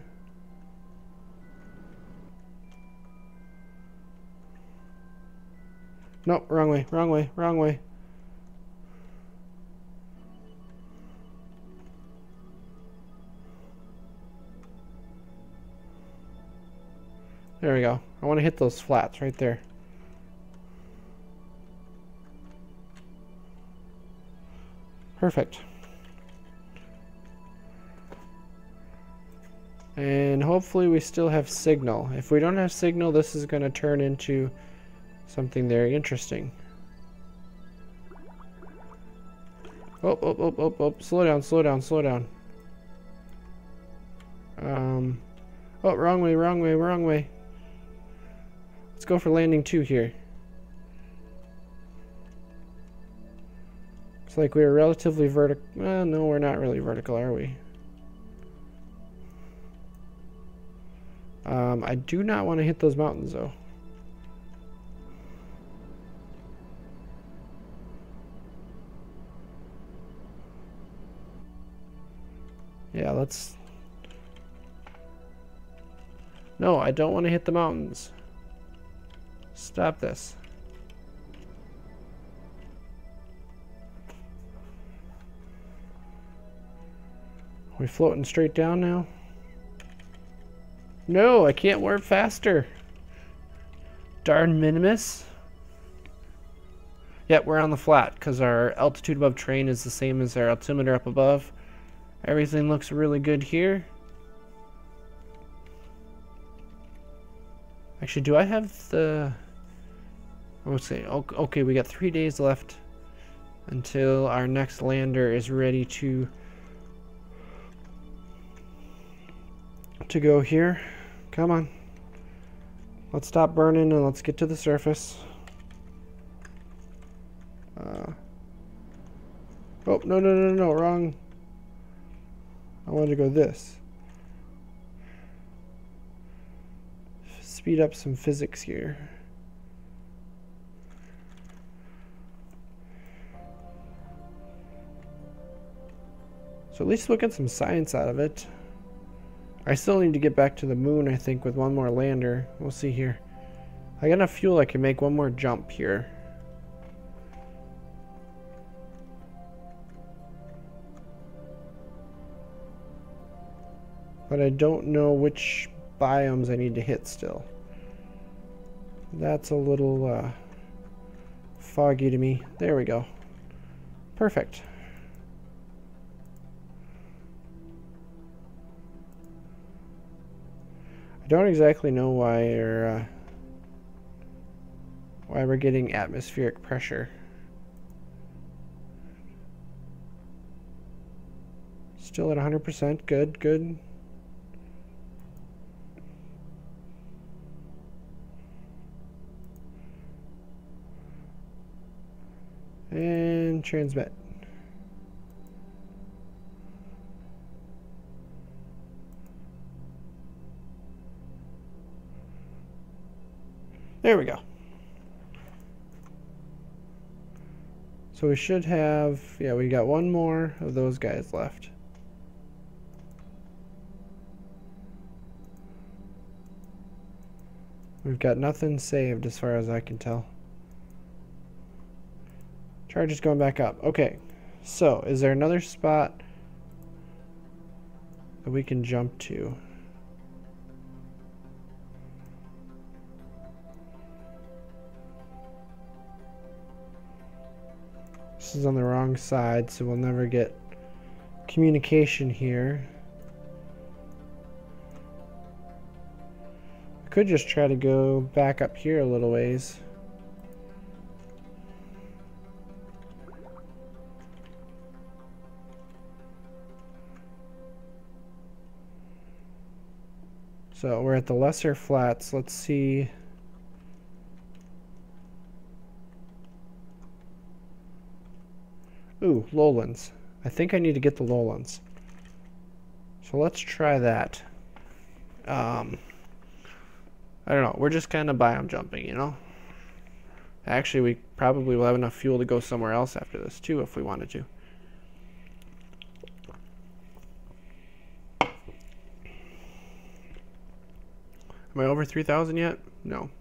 Nope, wrong way, wrong way, wrong way. There we go. I want to hit those flats right there. Perfect. And hopefully we still have signal. If we don't have signal, this is going to turn into something very interesting. Oh, oh, oh, oh, oh. Slow down, slow down, slow down. Oh, wrong way, wrong way, wrong way. Let's go for landing 2 here. It's like we're relatively vertical. Well, no, we're not really vertical, are we? I do not want to hit those mountains, though. Yeah, let's... No, I don't want to hit the mountains. Stop this. Are we floating straight down now? No, I can't warp faster. Darn Minimus. Yep, we're on the flat because our altitude above terrain is the same as our altimeter up above. Everything looks really good here. Actually, do I have the... Let's see. Okay, we got 3 days left until our next lander is ready to go here. Come on. Let's stop burning and let's get to the surface. Oh, no, no, no, no, wrong. I wanted to go this. Speed up some physics here. So at least we'll get some science out of it. I still need to get back to the moon, I think, with one more lander. We'll see here. I got enough fuel I can make one more jump here. But I don't know which biomes I need to hit still. That's a little foggy to me. There we go. Perfect. I don't exactly know why we're getting atmospheric pressure. Still at 100%. Good, good. And transmit. There we go. So we should have, yeah, we got one more of those guys left. We've got nothing saved as far as I can tell. Charge is going back up. Okay, so is there another spot that we can jump to? This is on the wrong side, so we'll never get communication here. I could just try to go back up here a little ways. So we're at the lesser flats. Let's see. Ooh, lowlands. I think I need to get the lowlands. So let's try that. I don't know. We're just kind of biome jumping, you know? Actually, we probably will have enough fuel to go somewhere else after this, too, if we wanted to. Am I over 3,000 yet? No.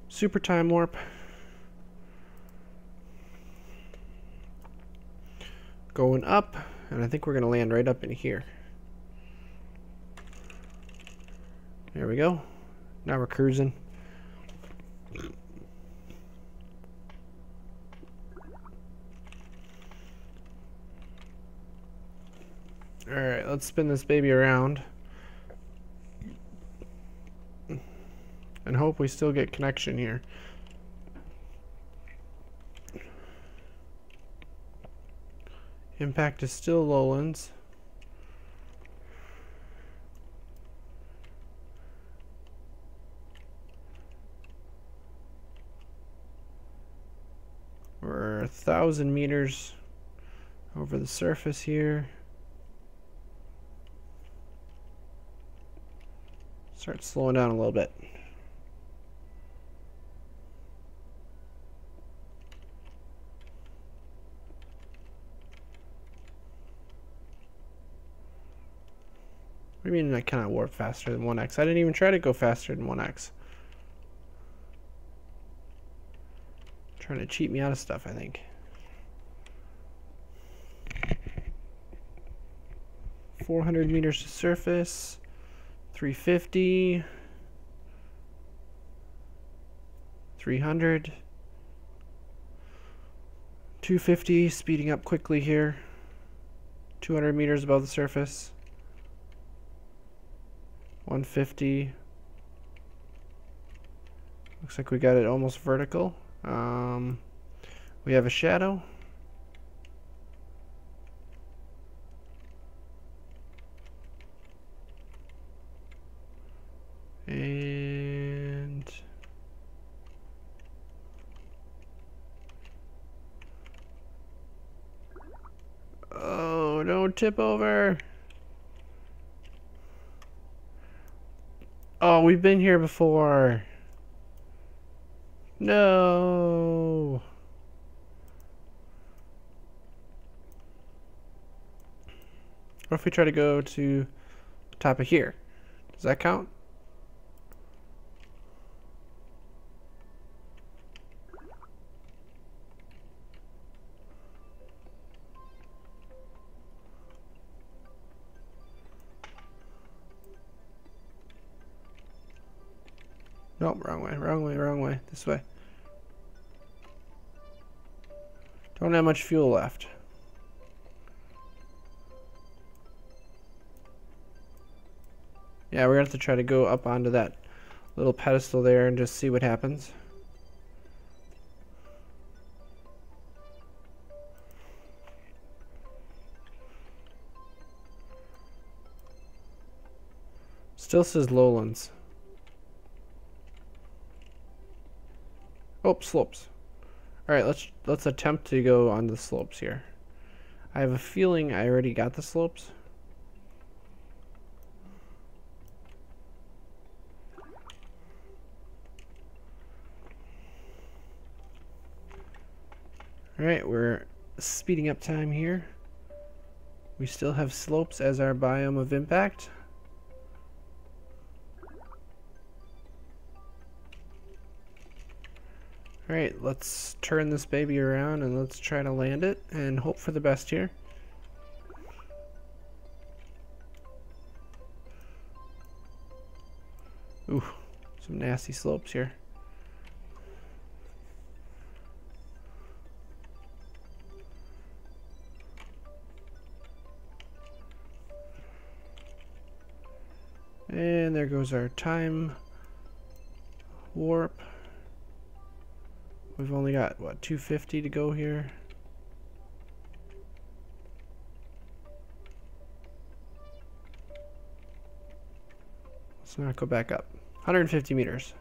Super time warp. Going up, and I think we're going to land right up in here. There we go. Now we're cruising. Alright, let's spin this baby around. And hope we still get connection here. Impact is still lowlands. We're 1,000 meters over the surface here. Start slowing down a little bit. What do you mean I cannot warp faster than 1x? I didn't even try to go faster than 1x. Trying to cheat me out of stuff, I think. 400 meters to surface. 350. 300. 250, speeding up quickly here. 200 meters above the surface. 150. Looks like we got it almost vertical. We have a shadow. And oh, don't tip over. Oh, we've been here before. No. What if we try to go to the top of here? Does that count? Nope, wrong way, wrong way, wrong way. This way. Don't have much fuel left. Yeah, we're gonna have to try to go up onto that little pedestal there and just see what happens. Still says lowlands. Oh, slopes. Alright, let's attempt to go on the slopes here. I have a feeling I already got the slopes. Alright, we're speeding up time here. We still have slopes as our biome of impact. Alright, let's turn this baby around and let's try to land it and hope for the best here. Ooh, some nasty slopes here. And there goes our time warp. We've only got, what, 250 to go here. Let's not go back up. 150 meters.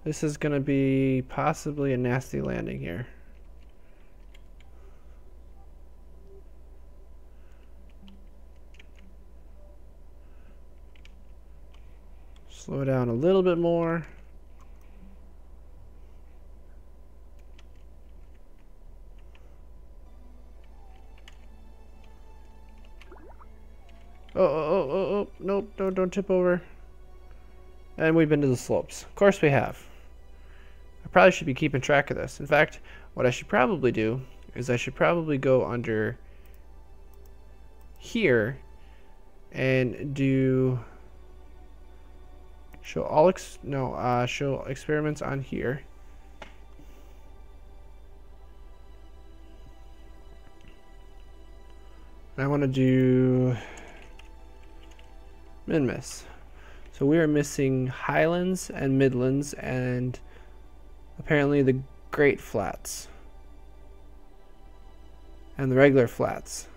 This is going to be possibly a nasty landing here. Slow down a little bit more. Oh, nope, no, don't tip over. And we've been to the slopes. Of course we have. I probably should be keeping track of this. In fact, what I should probably do is I should probably go under here and do show show experiments on here. And I want to do min-miss. So we are missing highlands and midlands and apparently the great flats and the regular flats.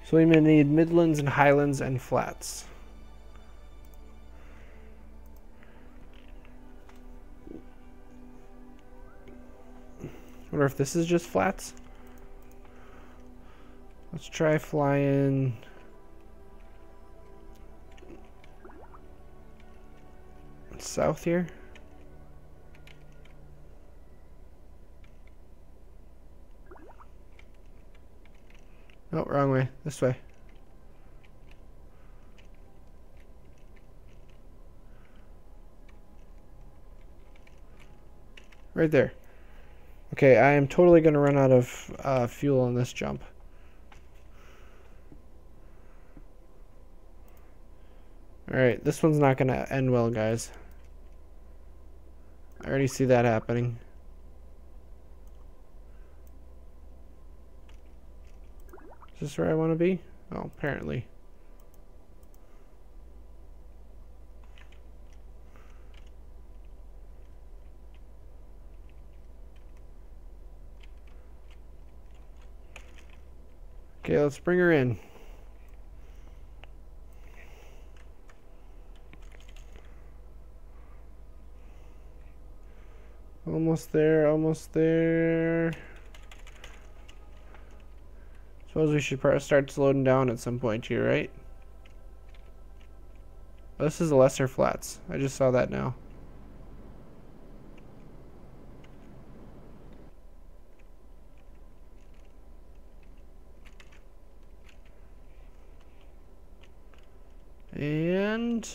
So we may need midlands and highlands and flats. Wonder if this is just flats. Let's try flying south here. No, wrong way. This way. Right there. Okay, I am totally going to run out of fuel on this jump. Alright, this one's not going to end well, guys. I already see that happening. Is this where I want to be? Oh, apparently. Okay, let's bring her in. Almost there, almost there. Suppose we should start slowing down at some point here, right? Oh, this is the lesser flats. I just saw that now. And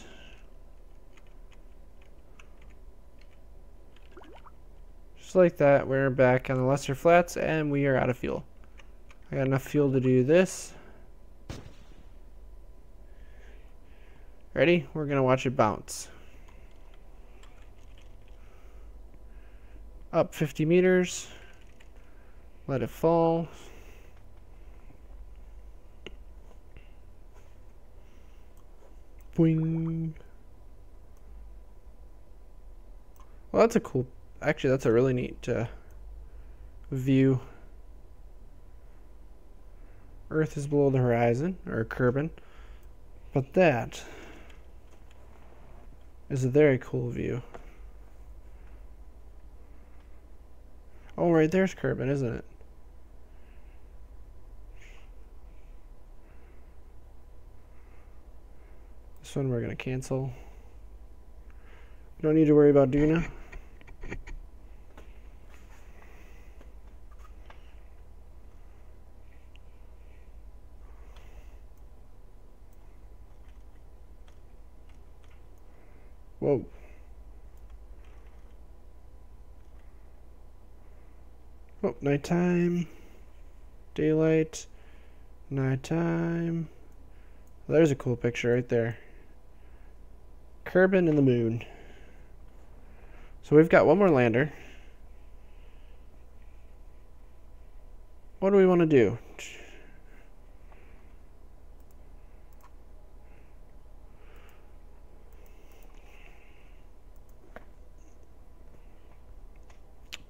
just like that, we're back on the lesser flats and we are out of fuel. I got enough fuel to do this. Ready? We're gonna watch it bounce. Up 50 meters. Let it fall. Boing. Well, that's a cool, actually that's a really neat view. Earth is below the horizon, or Kerbal, but that is a very cool view. Oh, right there's Kerbal, isn't it? This one we're going to cancel. Don't need to worry about Duna. Whoa. nighttime, daylight, nighttime. There's a cool picture right there. Kerbal and the moon. So we've got one more lander. What do we want to do?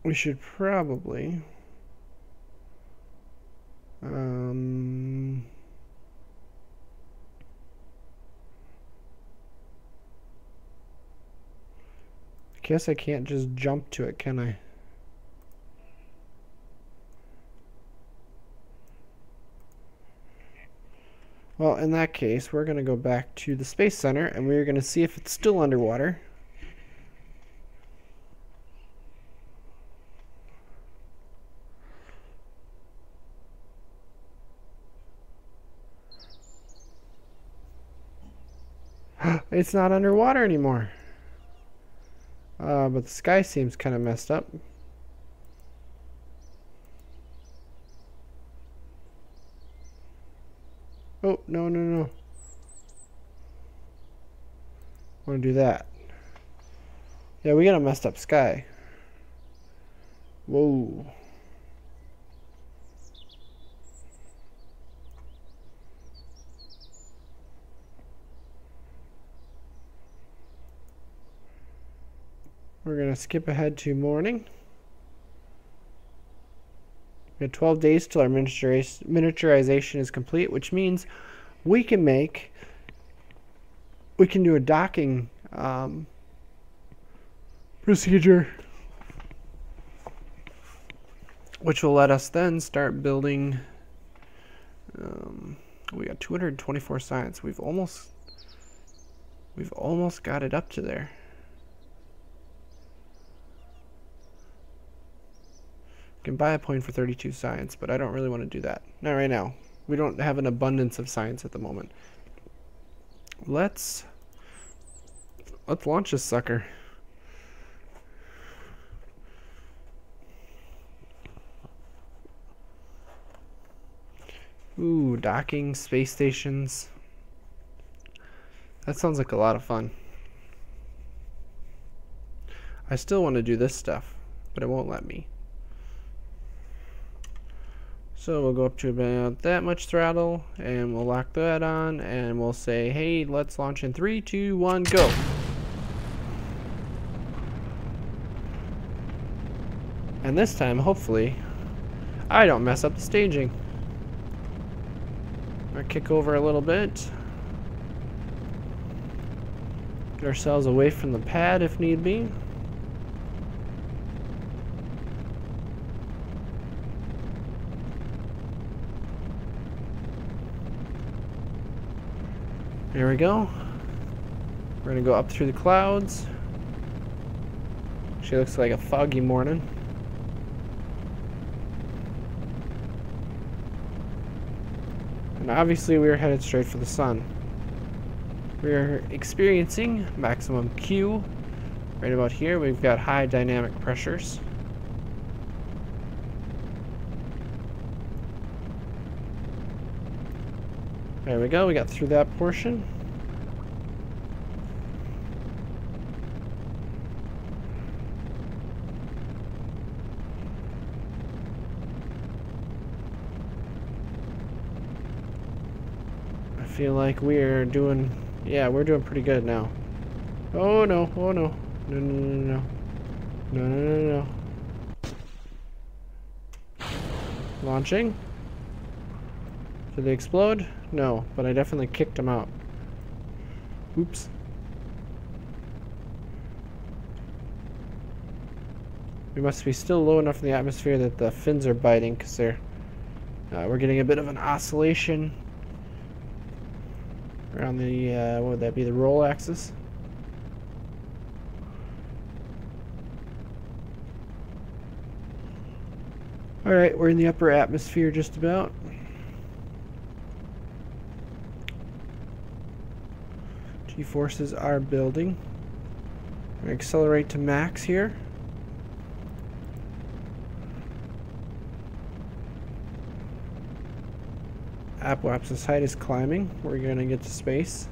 We should probably guess I can't just jump to it, can I? Well, in that case, we're going to go back to the Space Center and we're going to see if it's still underwater. It's not underwater anymore. But the sky seems kind of messed up. Oh, no, no, no. I want to do that. Yeah, we got a messed up sky. Whoa. We're going to skip ahead to morning. We have 12 days till our miniaturization is complete, which means we can do a docking procedure, which will let us then start building. We got 224 science. We've almost got it up to there. Can buy a point for 32 science, but I don't really want to do that. Not right now. We don't have an abundance of science at the moment. Let's launch this sucker. Ooh, docking, space stations. That sounds like a lot of fun. I still want to do this stuff, but it won't let me. So we'll go up to about that much throttle and we'll lock that on and we'll say, hey, let's launch in 3, 2, 1, go. And this time, hopefully, I don't mess up the staging. I'll kick over a little bit. Get ourselves away from the pad if need be. There we go. We're gonna go up through the clouds. She looks like a foggy morning. And obviously we are headed straight for the sun. We are experiencing maximum Q. Right about here we've got high dynamic pressures. There we go, we got through that portion. I feel like we're doing, yeah, we're doing pretty good now. Oh no, oh no. No, no, no, no. No, no, no, no. Launching. Did they explode? No, but I definitely kicked them out. Oops. We must be still low enough in the atmosphere that the fins are biting because we're getting a bit of an oscillation around the, what would that be, the roll axis? Alright, we're in the upper atmosphere just about. G-forces are building. I'm going to accelerate to max here. Apoapsis height is climbing. We're gonna get to space.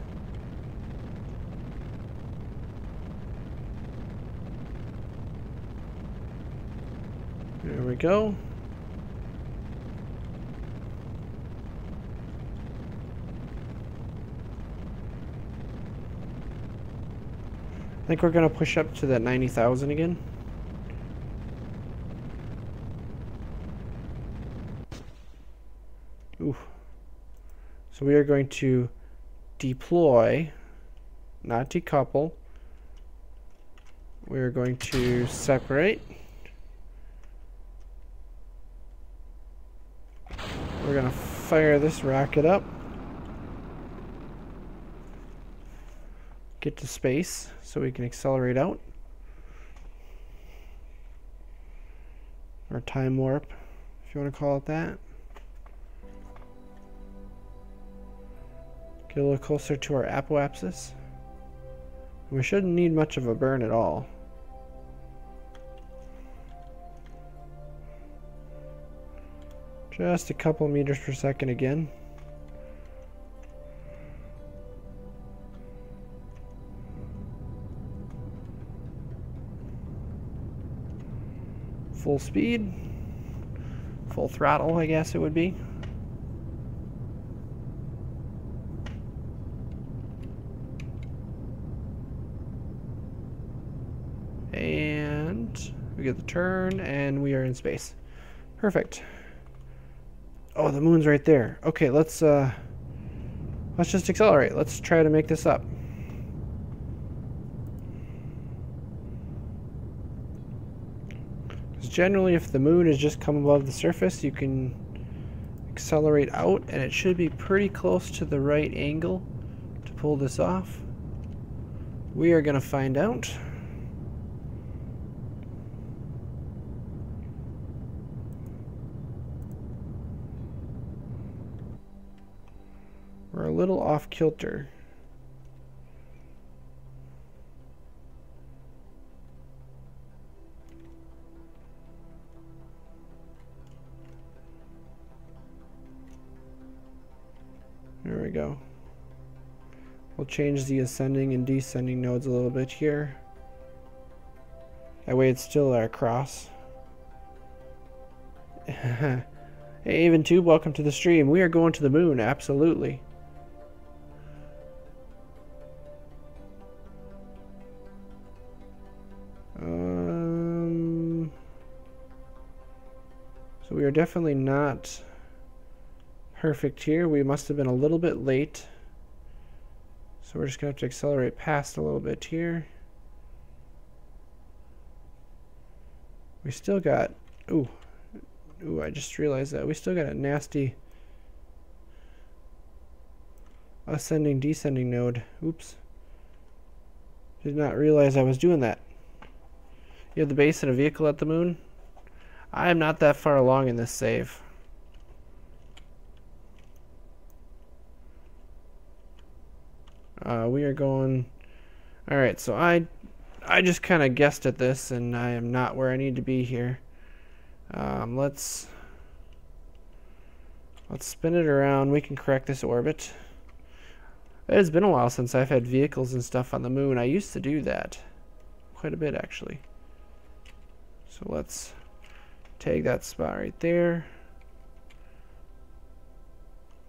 There we go. I think we're gonna push up to that 90,000 again. Ooh. So we are going to deploy, not decouple. We're going to separate. We're going to fire this rocket up. Get to space so we can accelerate out. Or time warp, if you want to call it that. Get a little closer to our apoapsis. We shouldn't need much of a burn at all. Just a couple meters per second again. Full speed. Full throttle, I guess it would be. And we get the turn, and we are in space. Perfect. Oh, the moon's right there. Okay, let's just accelerate. Let's try to make this up. Because generally, if the moon is just come above the surface, you can accelerate out, and it should be pretty close to the right angle to pull this off. We are going to find out. We're a little off kilter. There we go. We'll change the ascending and descending nodes a little bit here. That way it's still our cross. Hey, AvenTube, welcome to the stream. We are going to the moon, absolutely. So we are definitely not perfect here. We must have been a little bit late. So we're just going to have to accelerate past a little bit here. We still got... Ooh, I just realized that. We still got a nasty ascending, descending node. Oops. Did not realize I was doing that. You have the base and a vehicle at the moon? I am not that far along in this save. We are going... Alright, so I just kind of guessed at this, and I am not where I need to be here. Let's spin it around. We can correct this orbit. It has been a while since I've had vehicles and stuff on the moon. I used to do that quite a bit, actually. So let's tag that spot right there.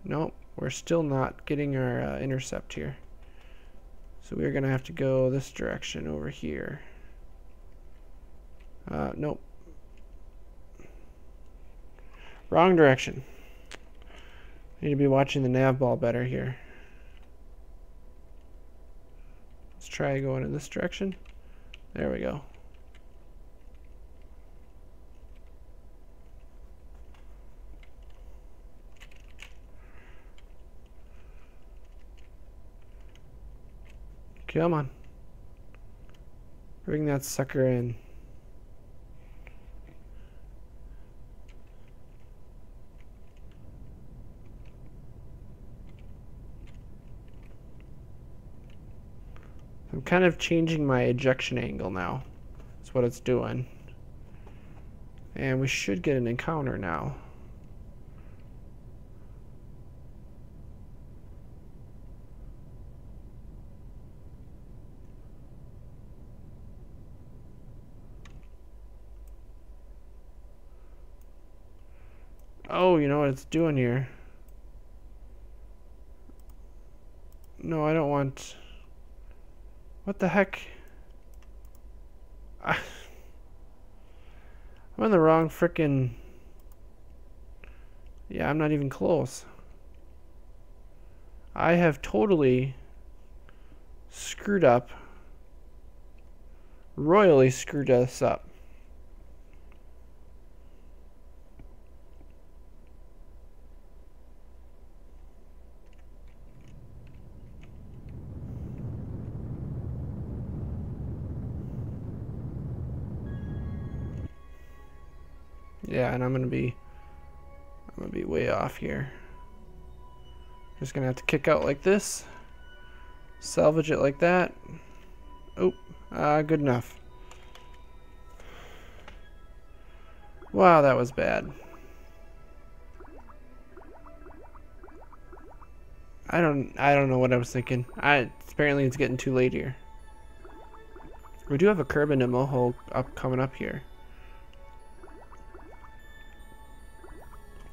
Nope, we're still not getting our intercept here. So we're going to have to go this direction over here. Nope. Wrong direction. Need to be watching the nav ball better here. Let's try going in this direction. There we go. Come on. Bring that sucker in. I'm kind of changing my ejection angle now. That's what it's doing. And we should get an encounter now. Oh, you know what it's doing here? No, I don't want... What the heck? I'm in the wrong frickin'... Yeah, I'm not even close. I have totally screwed up. Royally screwed us up. Yeah, and I'm gonna be way off here. Just gonna have to kick out like this. Salvage it like that. Oh, good enough. Wow, that was bad. I don't know what I was thinking. Apparently it's getting too late here. We do have a curb into Moho coming up here.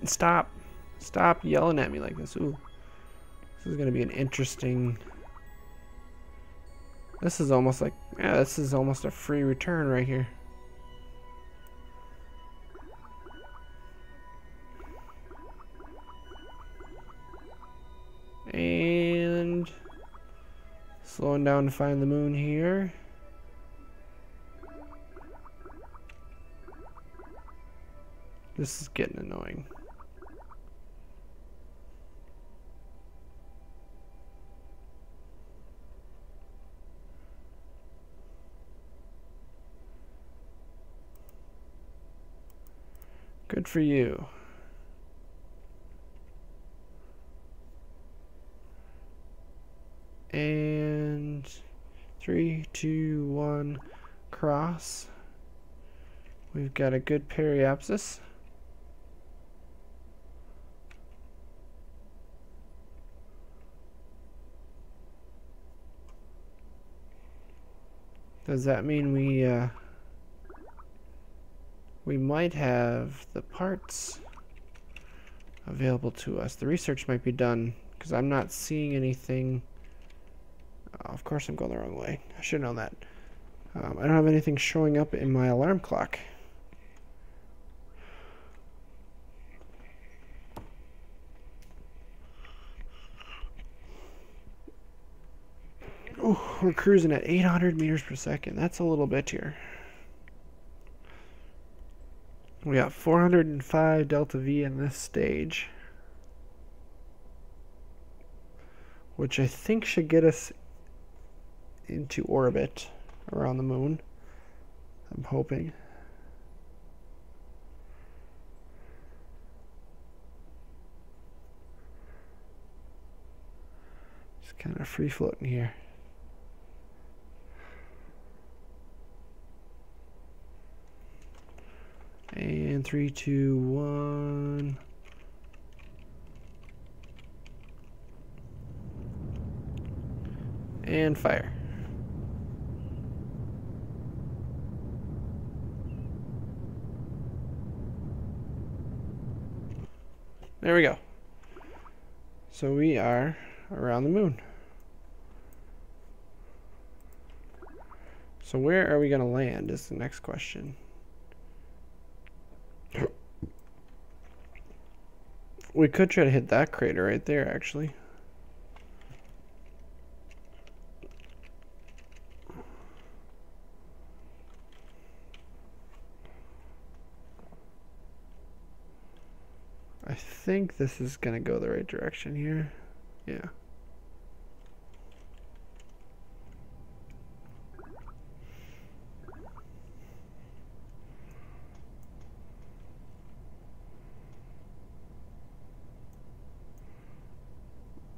Stop yelling at me like this. Ooh, this is gonna be an interesting. This is almost like, yeah, this is almost a free return right here. And slowing down to find the moon here. This is getting annoying. Good for you. And 3, 2, 1, cross. We've got a good periapsis. Does that mean we might have the parts available to us? The research might be done because I'm not seeing anything. Oh, of course I'm going the wrong way. I should know that. I don't have anything showing up in my alarm clock. Oh, we're cruising at 800 meters per second. That's a little bit here. We got 405 delta V in this stage, which I think should get us into orbit around the moon. I'm hoping. Just kind of free floating here. And 3, 2, 1. And fire. There we go. So we are around the moon. So where are we going to land is the next question. We could try to hit that crater right there, actually. I think this is going to go the right direction here. Yeah.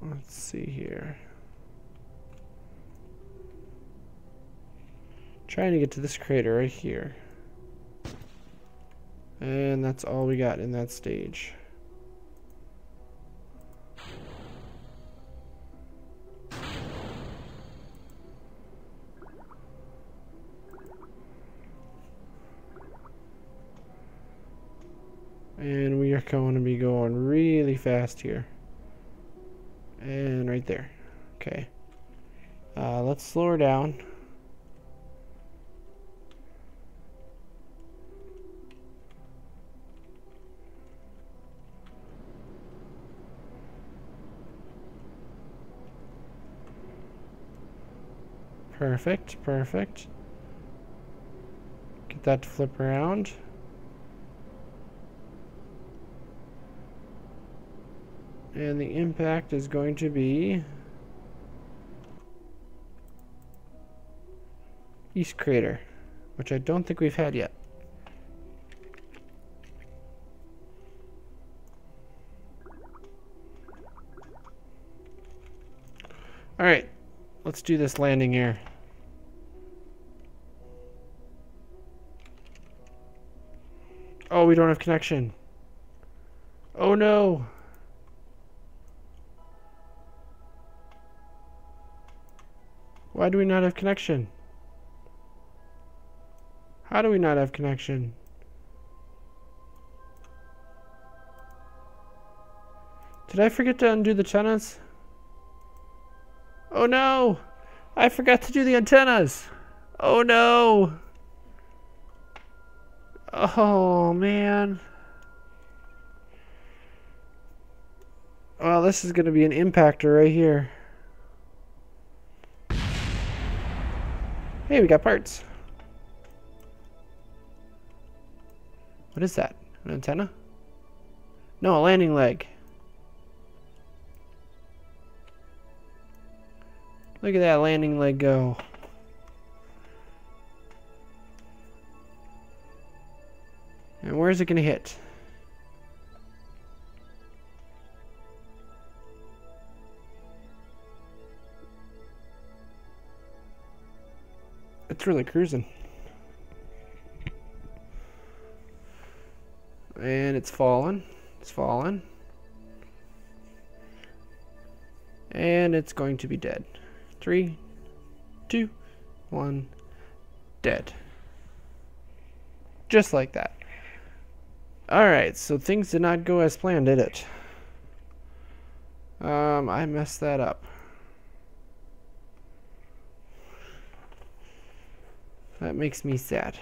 Let's see here. Trying to get to this crater right here. And that's all we got in that stage. And we are are going to be going really fast here. And right there. Okay. Let's slow her down. Perfect, perfect. Get that to flip around. And the impact is going to be East Crater, which I don't think we've had yet. Alright, let's do this landing here. Oh, we don't have connection. Oh no! Why do we not have connection? How do we not have connection? Did I forget to undo the antennas? Oh no! I forgot to do the antennas! Oh no! Oh man. Well, this is going to be an impactor right here. Hey, we got parts. What is that? An antenna? No, a landing leg. Look at that landing leg go. And where's it going to hit? It's really cruising. And it's fallen. It's fallen. And it's going to be dead. 3, 2, 1, dead. Just like that. Alright, so things did not go as planned, did it? I messed that up. That makes me sad.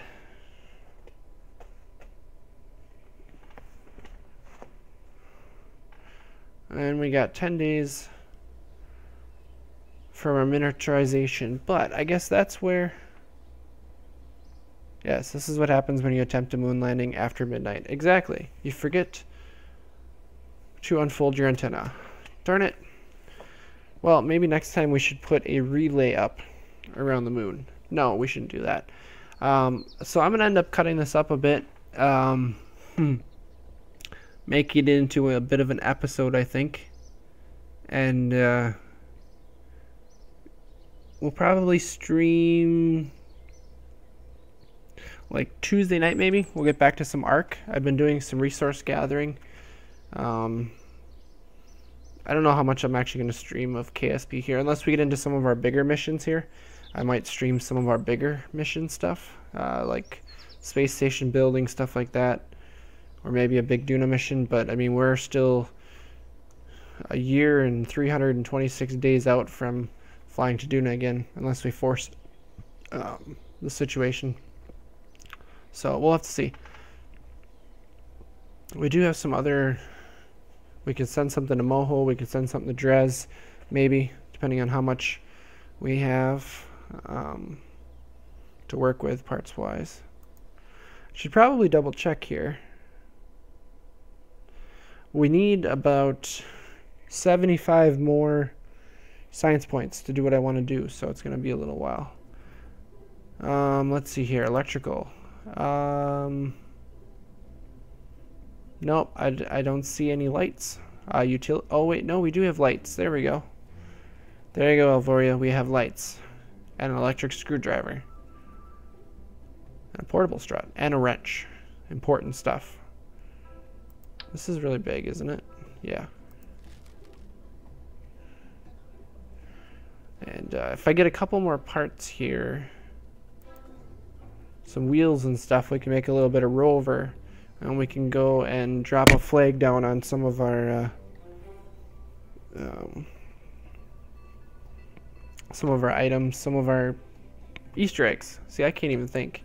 And we got 10 days from our miniaturization, but I guess that's where... Yes, this is what happens when you attempt a moon landing after midnight. Exactly. You forget to unfold your antenna. Darn it. Well, maybe next time we should put a relay up around the moon. No, we shouldn't do that. So I'm going to end up cutting this up a bit. Make it into a bit of an episode, I think. And we'll probably stream like Tuesday night maybe. We'll get back to some ARC. I've been doing some resource gathering. I don't know how much I'm actually going to stream of KSP here, unless we get into some of our bigger missions here. I might stream some of our bigger mission stuff, like space station building, stuff like that, or maybe a big Duna mission. But I mean, we're still a year and 326 days out from flying to Duna again, unless we force the situation. So we'll have to see. We do have some other... We could send something to Moho, we could send something to Drez, maybe, depending on how much we have to work with parts-wise. Should probably double check here. We need about 75 more science points to do what I want to do, so it's going to be a little while. Let's see here, electrical. Nope, I don't see any lights. Oh wait, no, we do have lights. There we go. There you go, Alvoria. We have lights. And an electric screwdriver. And a portable strut. And a wrench. Important stuff. This is really big, isn't it? Yeah. And if I get a couple more parts here, some wheels and stuff, we can make a little bit of rover. And we can go and drop a flag down on some of our items, some of our Easter eggs. See, I can't even think.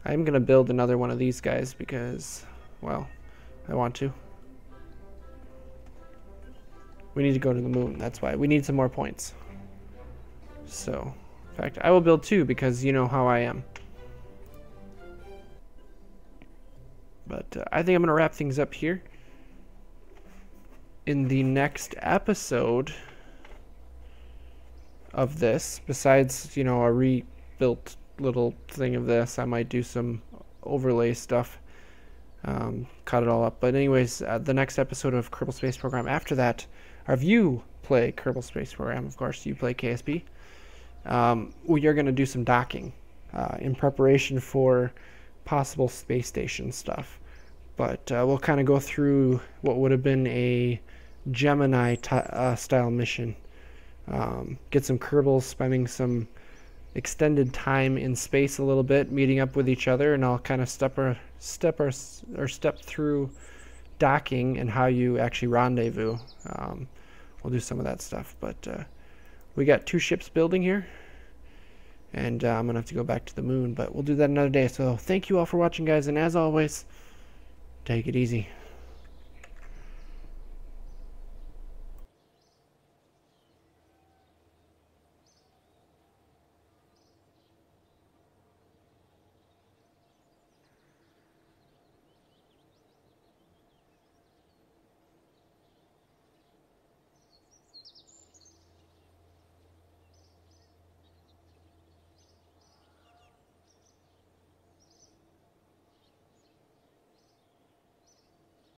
I'm gonna build another one of these guys because, well, I want to. We need to go to the moon. That's why we need some more points. So, in fact, I will build 2 because you know how I am. But I think I'm going to wrap things up here. In the next episode of this, besides, you know, a rebuilt little thing of this, I might do some overlay stuff, cut it all up. But anyways, the next episode of Kerbal Space Program, after that, or if you play Kerbal Space Program, of course, you play KSP, we are going to do some docking in preparation for possible space station stuff. But we'll kind of go through what would have been a Gemini style mission. Get some Kerbals spending some extended time in space a little bit, meeting up with each other, and I'll kind of step through docking and how you actually rendezvous. We'll do some of that stuff, but we got 2 ships building here, and I'm gonna have to go back to the moon, but we'll do that another day. So thank you all for watching, guys, and as always, take it easy.